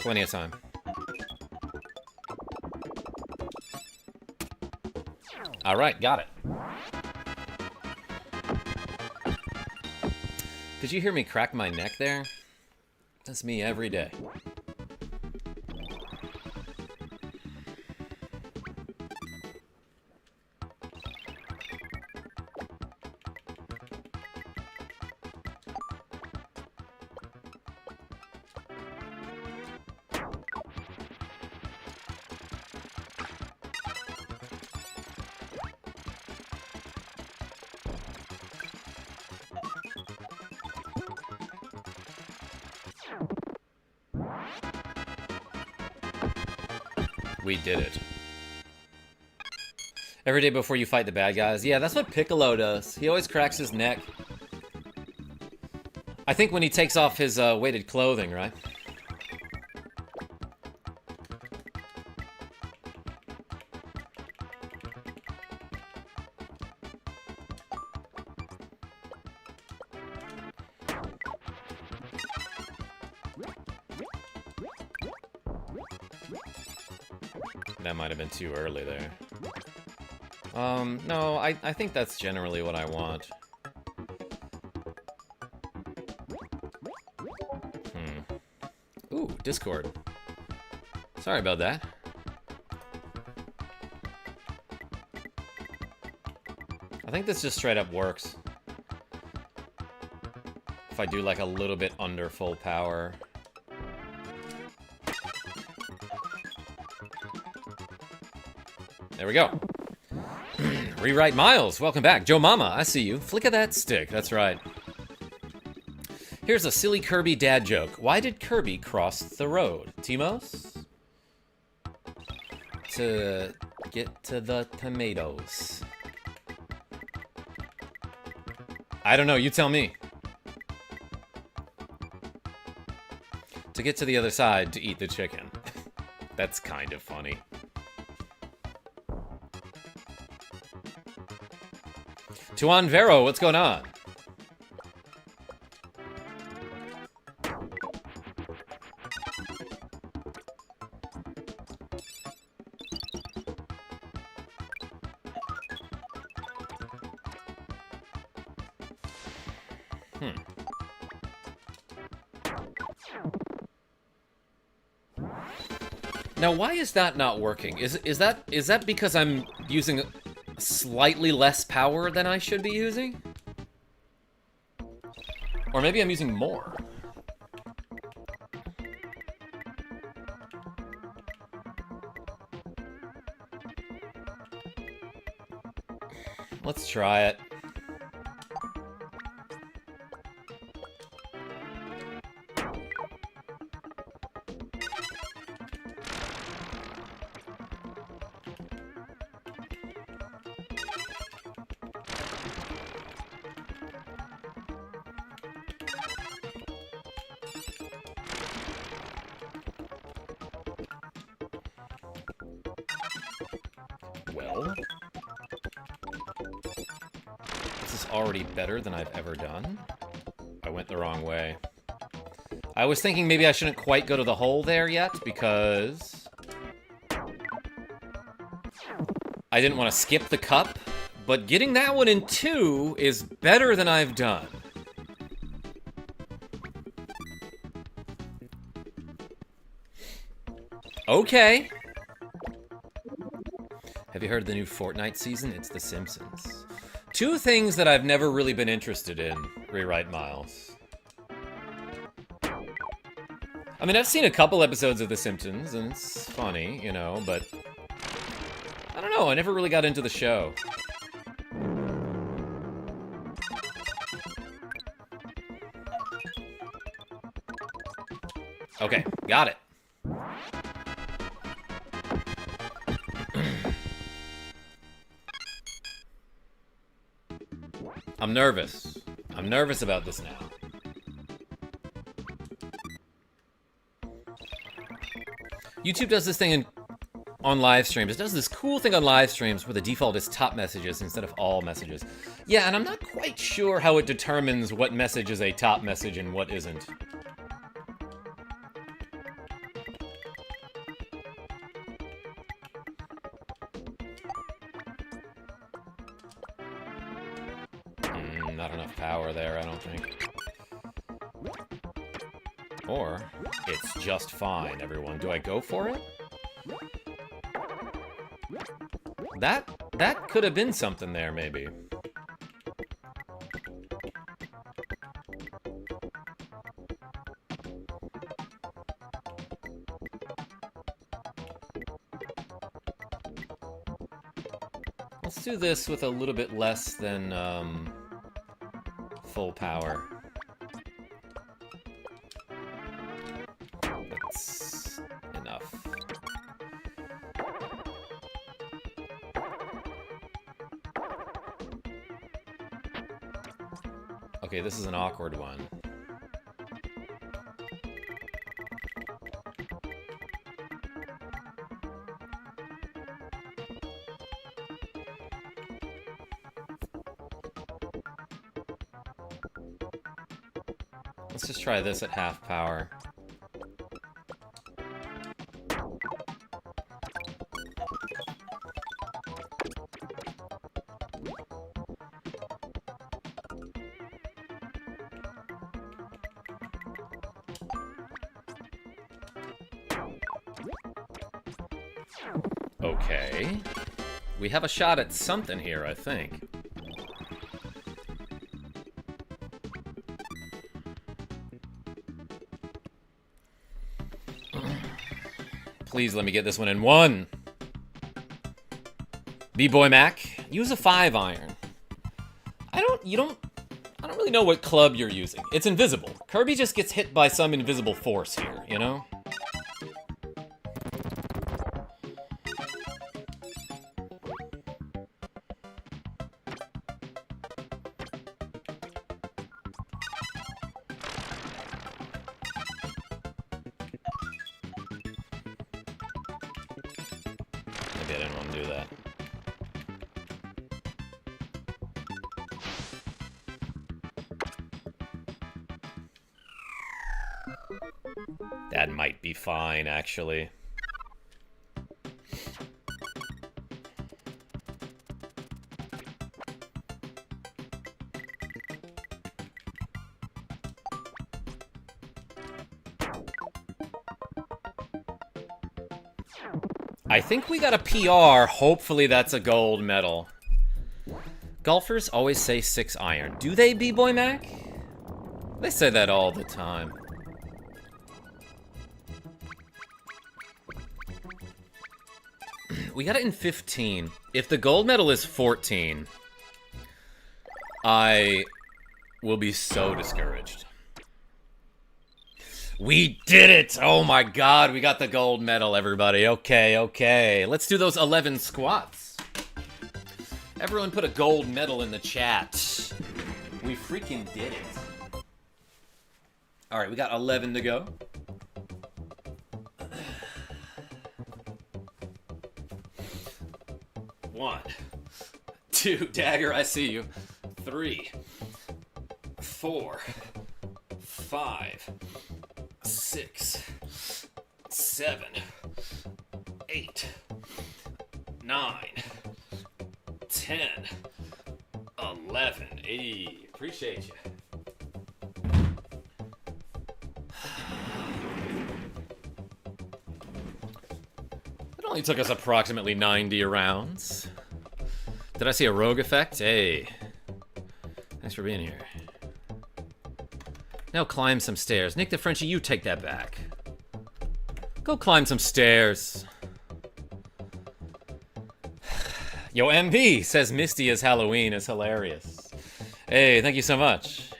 Plenty of time. All right, got it. Did you hear me crack my neck there? That's me every day. We did it. Every day before you fight the bad guys. Yeah, that's what Piccolo does. He always cracks his neck. I think when he takes off his weighted clothing, right? That might have been too early there. No, I think that's generally what I want. Ooh, Discord. Sorry about that. I think this just straight up works. If I do like a little bit under full power. There we go. Rewrite Miles, welcome back. Joe Mama, I see you. Flick of that stick, that's right. Here's a silly Kirby dad joke. Why did Kirby cross the road? Timos? To get to the tomatoes. I don't know, you tell me. To get to the other side to eat the chicken. That's kind of funny. Tuan Vero, what's going on? Now, why is that not working? Is that because I'm using slightly less power than I should be using? Or maybe I'm using more. Let's try it. Well, this is already better than I've ever done. I went the wrong way. I was thinking maybe I shouldn't quite go to the hole there yet, because I didn't want to skip the cup, but getting that one in 2 is better than I've done. Okay. Have you heard of the new Fortnite season? It's The Simpsons. 2 things that I've never really been interested in, Rewrite Miles. I mean, I've seen a couple episodes of The Simpsons, and it's funny, you know, but... I don't know, I never really got into the show. Okay, got it. I'm nervous. I'm nervous about this now. YouTube does this thing on live streams. It does this cool thing on live streams where the default is top messages instead of all messages. Yeah, and I'm not quite sure how it determines what message is a top message and what isn't. Not enough power there, I don't think. Or, it's just fine, everyone. Do I go for it? That could have been something there, maybe. Let's do this with a little bit less than, full power. That's enough. Okay, this is an awkward one. Let's just try this at half power. Okay. We have a shot at something here, I think. Please let me get this one in 1. B-Boy Mac, use a 5-iron. I don't really know what club you're using. It's invisible. Kirby just gets hit by some invisible force here, you know? Maybe I didn't want to do that. That might be fine, actually. I think we got a PR. Hopefully that's a gold medal. Golfers always say 6-iron. Do they, B-Boy Mac? They say that all the time. We got it in 15. If the gold medal is 14, I will be so discouraged. We did it! Oh my god, we got the gold medal, everybody. Okay, okay. Let's do those 11 squats. Everyone put a gold medal in the chat. We freaking did it. Alright, we got 11 to go. 1, 2, Dagger, I see you. 3, 4, 5, 6, 7, 8, 9, 10. 11. Hey, appreciate you. It only took us approximately 90 rounds. Did I see a rogue effect? Hey. Thanks for being here. Now climb some stairs. Nick the Frenchie, you take that back. Go climb some stairs. Yo, MB says Misty as Halloween is hilarious. Hey, thank you so much.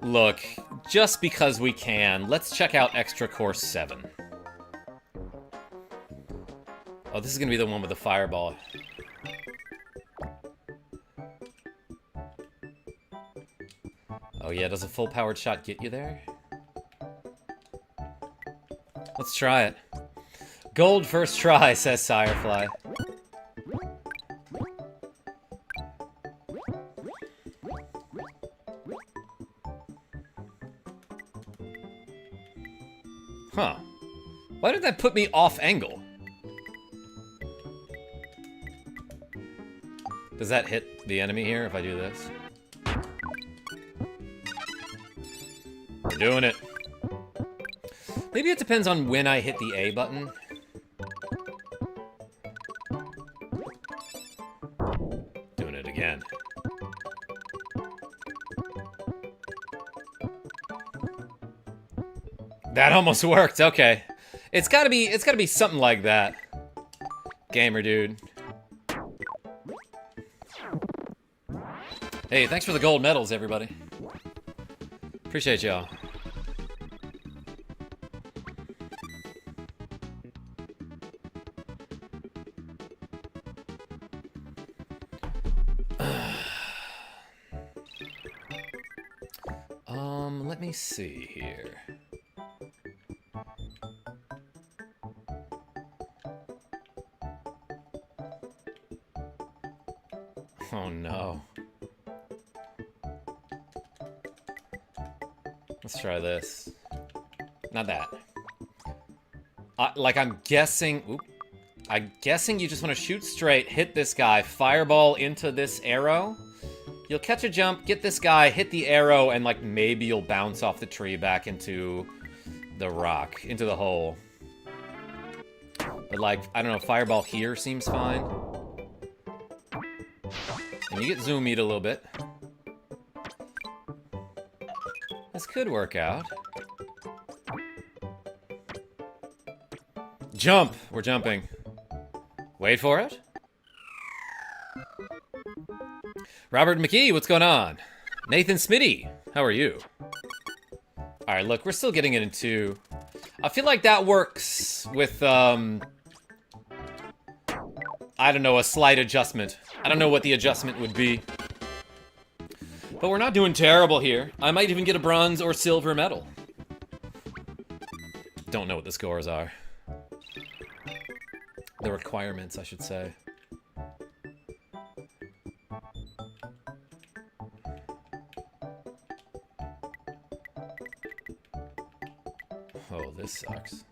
Look, just because we can, let's check out Extra Course 7. Oh, this is gonna be the one with the fireball. Oh yeah, does a full-powered shot get you there? Let's try it. Gold first try, says Sirefly. Huh. Why did that put me off angle? Does that hit the enemy here if I do this? We're doing it. Maybe it depends on when I hit the A button. Doing it again. That almost worked. Okay. It's gotta be something like that. Gamer dude. Hey, thanks for the gold medals, everybody. Appreciate y'all. Let me see here. Oh no. Let's try this. Not that. Like I'm guessing... Oop. I'm guessing you just want to shoot straight, hit this guy, fireball into this arrow. You'll catch a jump, get this guy, hit the arrow, and like maybe you'll bounce off the tree back into the rock, into the hole. But like, I don't know, fireball here seems fine. And you get zoomied a little bit. This could work out. Jump! We're jumping. Wait for it. Robert McKee, what's going on? Nathan Smitty, how are you? Alright, look, we're still getting it in 2. I feel like that works with, I don't know, a slight adjustment. I don't know what the adjustment would be. But we're not doing terrible here. I might even get a bronze or silver medal. Don't know what the scores are. The requirements, I should say. Oh, this sucks.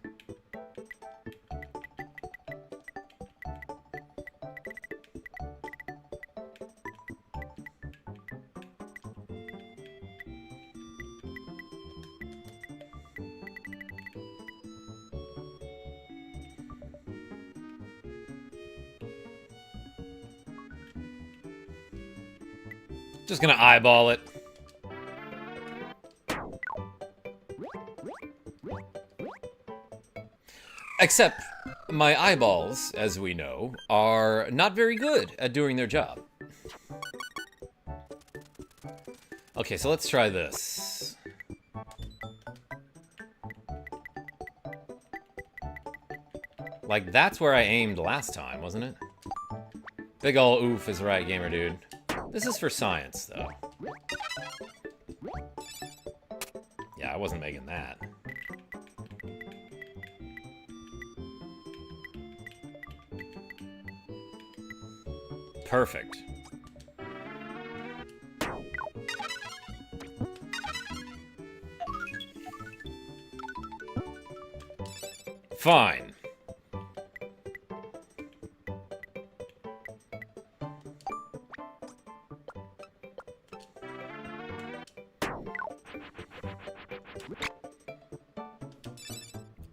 Just gonna eyeball it. Except, my eyeballs, as we know, are not very good at doing their job. Okay, so let's try this. Like, that's where I aimed last time, wasn't it? Big ol' oof is right, gamer dude. This is for science, though. Yeah, I wasn't making that. Perfect. Fine.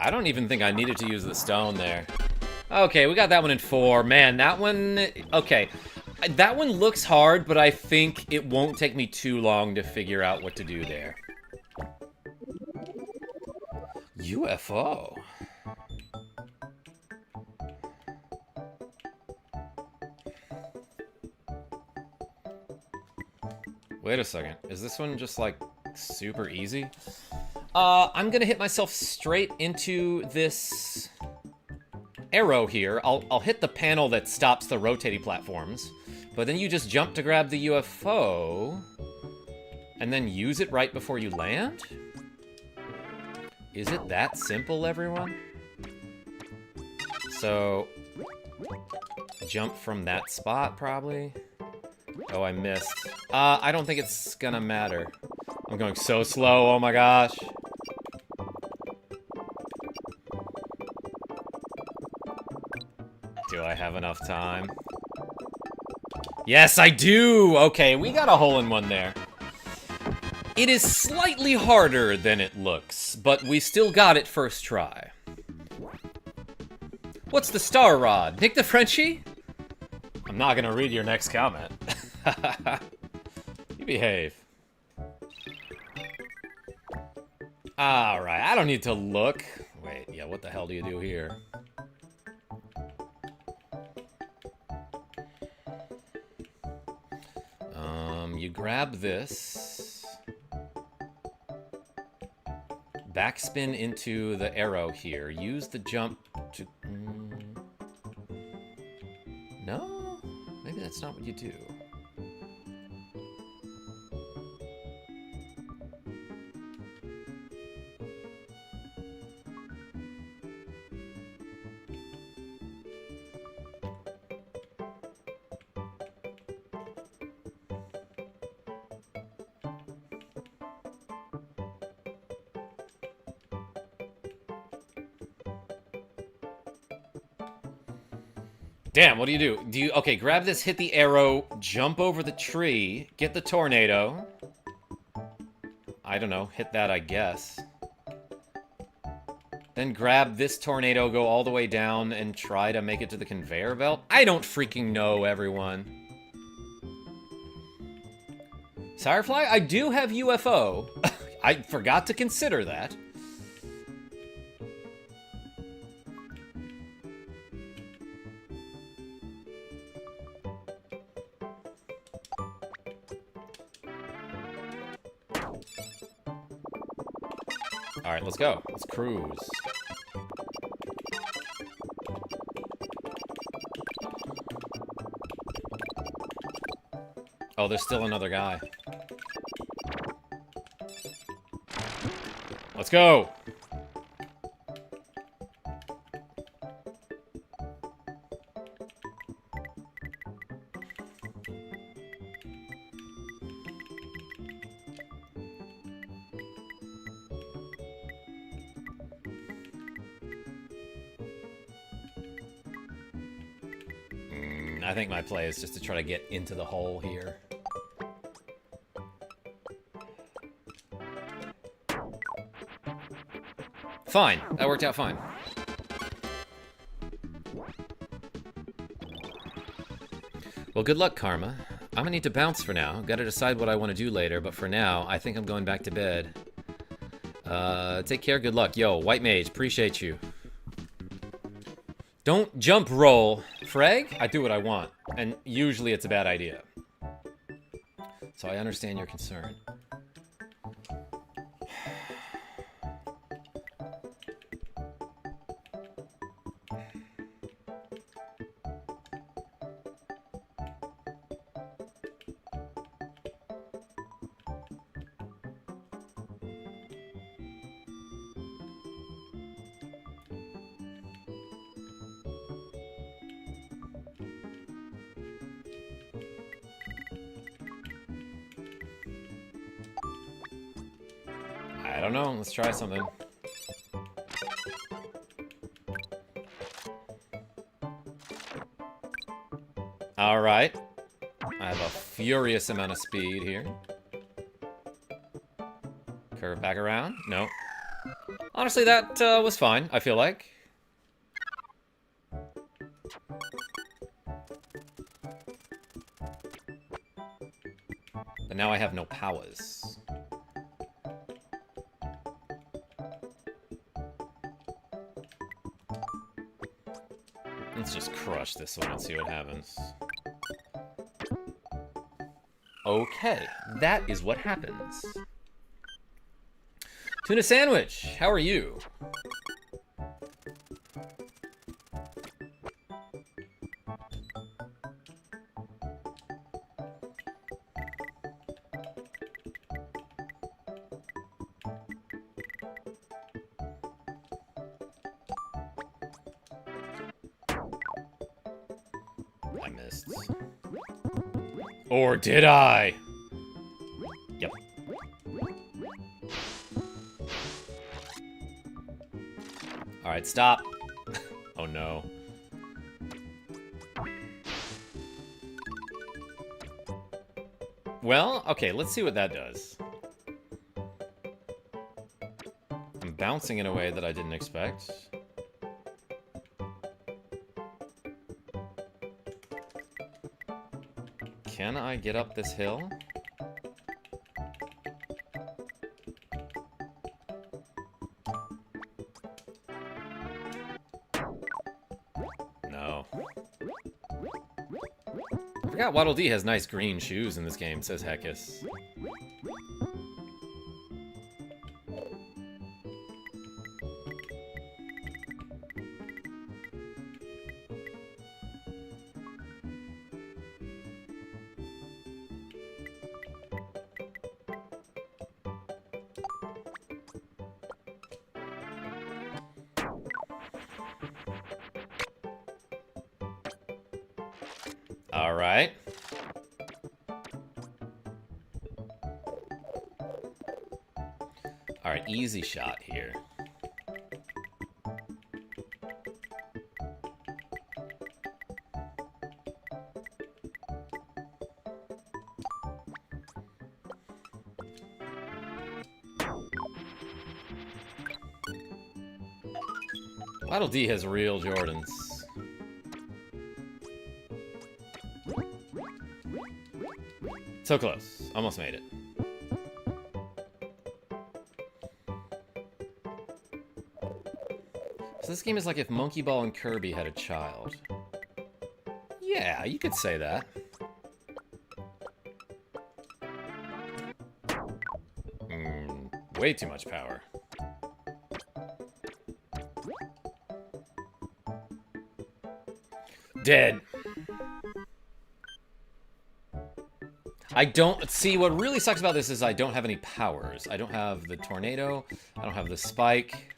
I don't even think I needed to use the stone there. Okay, we got that one in 4. Man, that one... Okay. That one looks hard, but I think it won't take me too long to figure out what to do there. UFO. Wait a second. Is this one just, like, super easy? I'm gonna hit myself straight into this arrow here. I'll hit the panel that stops the rotating platforms, but then you just jump to grab the UFO, and then use it right before you land? Is it that simple, everyone? So, jump from that spot, probably? Oh, I missed. I don't think it's gonna matter. I'm going so slow, oh my gosh. Do I have enough time? Yes, I do! Okay, we got a hole-in-one there. It is slightly harder than it looks, but we still got it first try. What's the star rod? Nick the Frenchie? I'm not gonna read your next comment. You behave. Alright, I don't need to look. Wait, yeah, what the hell do you do here? You grab this. Backspin into the arrow here. Use the jump to... No? Maybe that's not what you do. Damn, what do you do? Do you... Okay, grab this, hit the arrow, jump over the tree, get the tornado. I don't know, hit that, I guess. Then grab this tornado, go all the way down, and try to make it to the conveyor belt? I don't freaking know, everyone. Firefly, I do have UFO. I forgot to consider that. Alright, let's go. Let's cruise. Oh, there's still another guy. Let's go! I think my play is just to try to get into the hole here. Fine. That worked out fine. Well, good luck, Karma. I'm gonna need to bounce for now. Gotta decide what I want to do later, but for now, I think I'm going back to bed. Take care, good luck. Yo, White Mage, appreciate you. Don't jump roll. Frag, I do what I want, and usually it's a bad idea. So I understand your concern. I don't know. Let's try something. All right. I have a furious amount of speed here. Curve back around. No. Honestly, that was fine, I feel like. But now I have no powers. Let's just crush this one and see what happens. Okay, that is what happens. Tuna Sandwich, how are you? I missed. Or did I? Yep. Alright, stop. Oh no. Well, okay, let's see what that does. I'm bouncing in a way that I didn't expect. Can I get up this hill? No. I forgot Waddle Dee has nice green shoes in this game, says Heckus. All right. All right, easy shot here. Waddle Dee has real Jordans. So close. Almost made it. So this game is like if Monkey Ball and Kirby had a child. Yeah, you could say that. Way too much power. Dead. I don't... See, what really sucks about this is I don't have any powers. I don't have the tornado. I don't have the spike.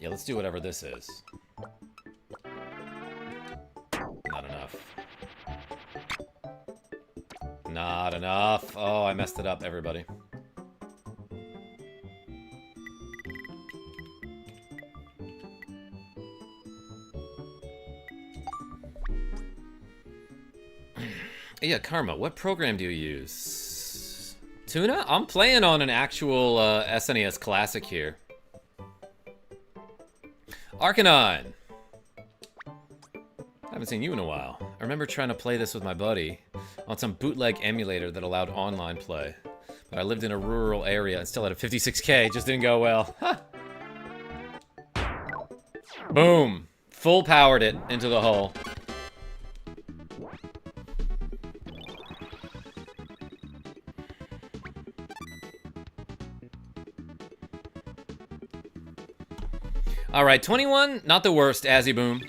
Yeah, let's do whatever this is. Not enough. Not enough. Oh, I messed it up, everybody. Yeah, Karma, what program do you use? Tuna? I'm playing on an actual SNES Classic here. Arcanine! Haven't seen you in a while. I remember trying to play this with my buddy on some bootleg emulator that allowed online play. But I lived in a rural area and still had a 56K. Just didn't go well. Huh. Boom! Full powered it into the hole. Alright, 21, not the worst, Azzy Boom.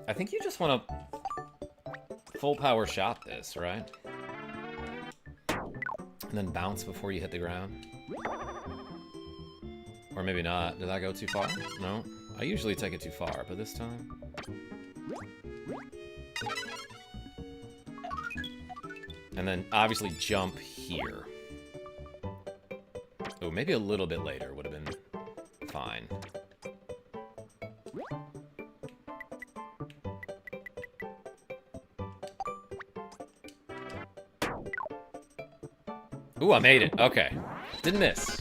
I think you just want to full power shot this, right? And then bounce before you hit the ground. Or maybe not. Did that go too far? No. I usually take it too far, but this time... And then, obviously, jump here. Oh, maybe a little bit later would have been fine. Ooh, I made it. Okay. Didn't miss.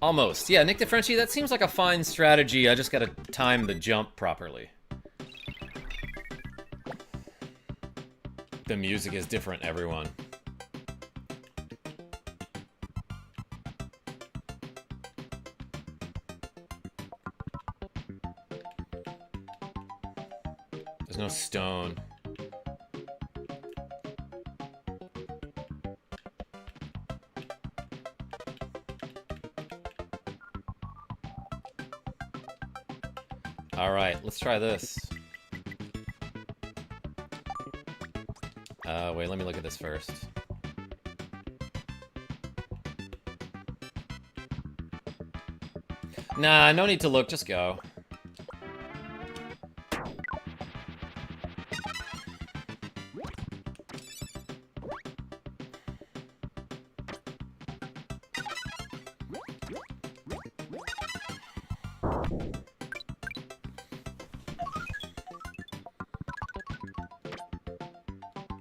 Almost. Yeah, Nick DeFrenchie, that seems like a fine strategy. I just gotta time the jump properly. The music is different, everyone. There's no stone. Alright, let's try this. Wait, let me look at this first. Nah, no need to look, just go.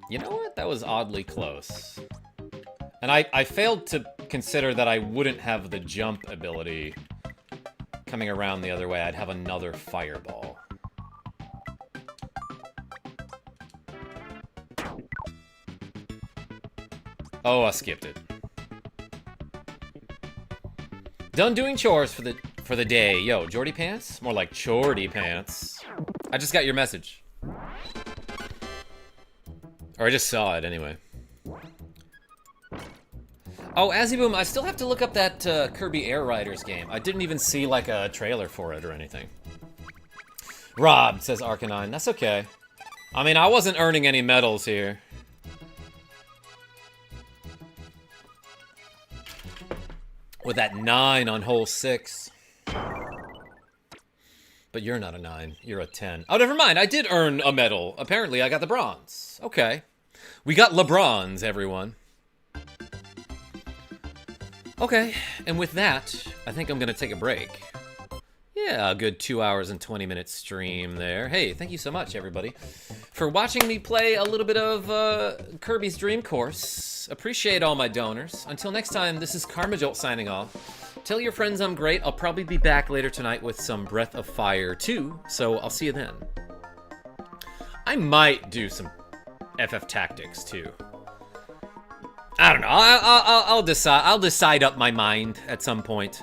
You know what? That was oddly close. And I failed to consider that I wouldn't have the jump ability coming around the other way. I'd have another fireball. Oh, I skipped it. Done doing chores for the day. Yo, Jordy Pants? More like Chordy Pants. I just got your message. Or I just saw it, anyway. Oh, Azzyboom, I still have to look up that Kirby Air Riders game. I didn't even see, like, a trailer for it or anything. Rob, says Arcanine. That's okay. I mean, I wasn't earning any medals here. With that 9 on hole 6. But you're not a 9. You're a 10. Oh, never mind. I did earn a medal. Apparently, I got the bronze. Okay. We got LeBrons, everyone. Okay, and with that, I think I'm going to take a break. Yeah, a good 2 hours and 20 minute stream there. Hey, thank you so much, everybody, for watching me play a little bit of Kirby's Dream Course. Appreciate all my donors. Until next time, this is KarmaJolt signing off. Tell your friends I'm great. I'll probably be back later tonight with some Breath of Fire 2, so I'll see you then. I might do some FF Tactics, too. I don't know. I'll decide. I'll decide up my mind at some point.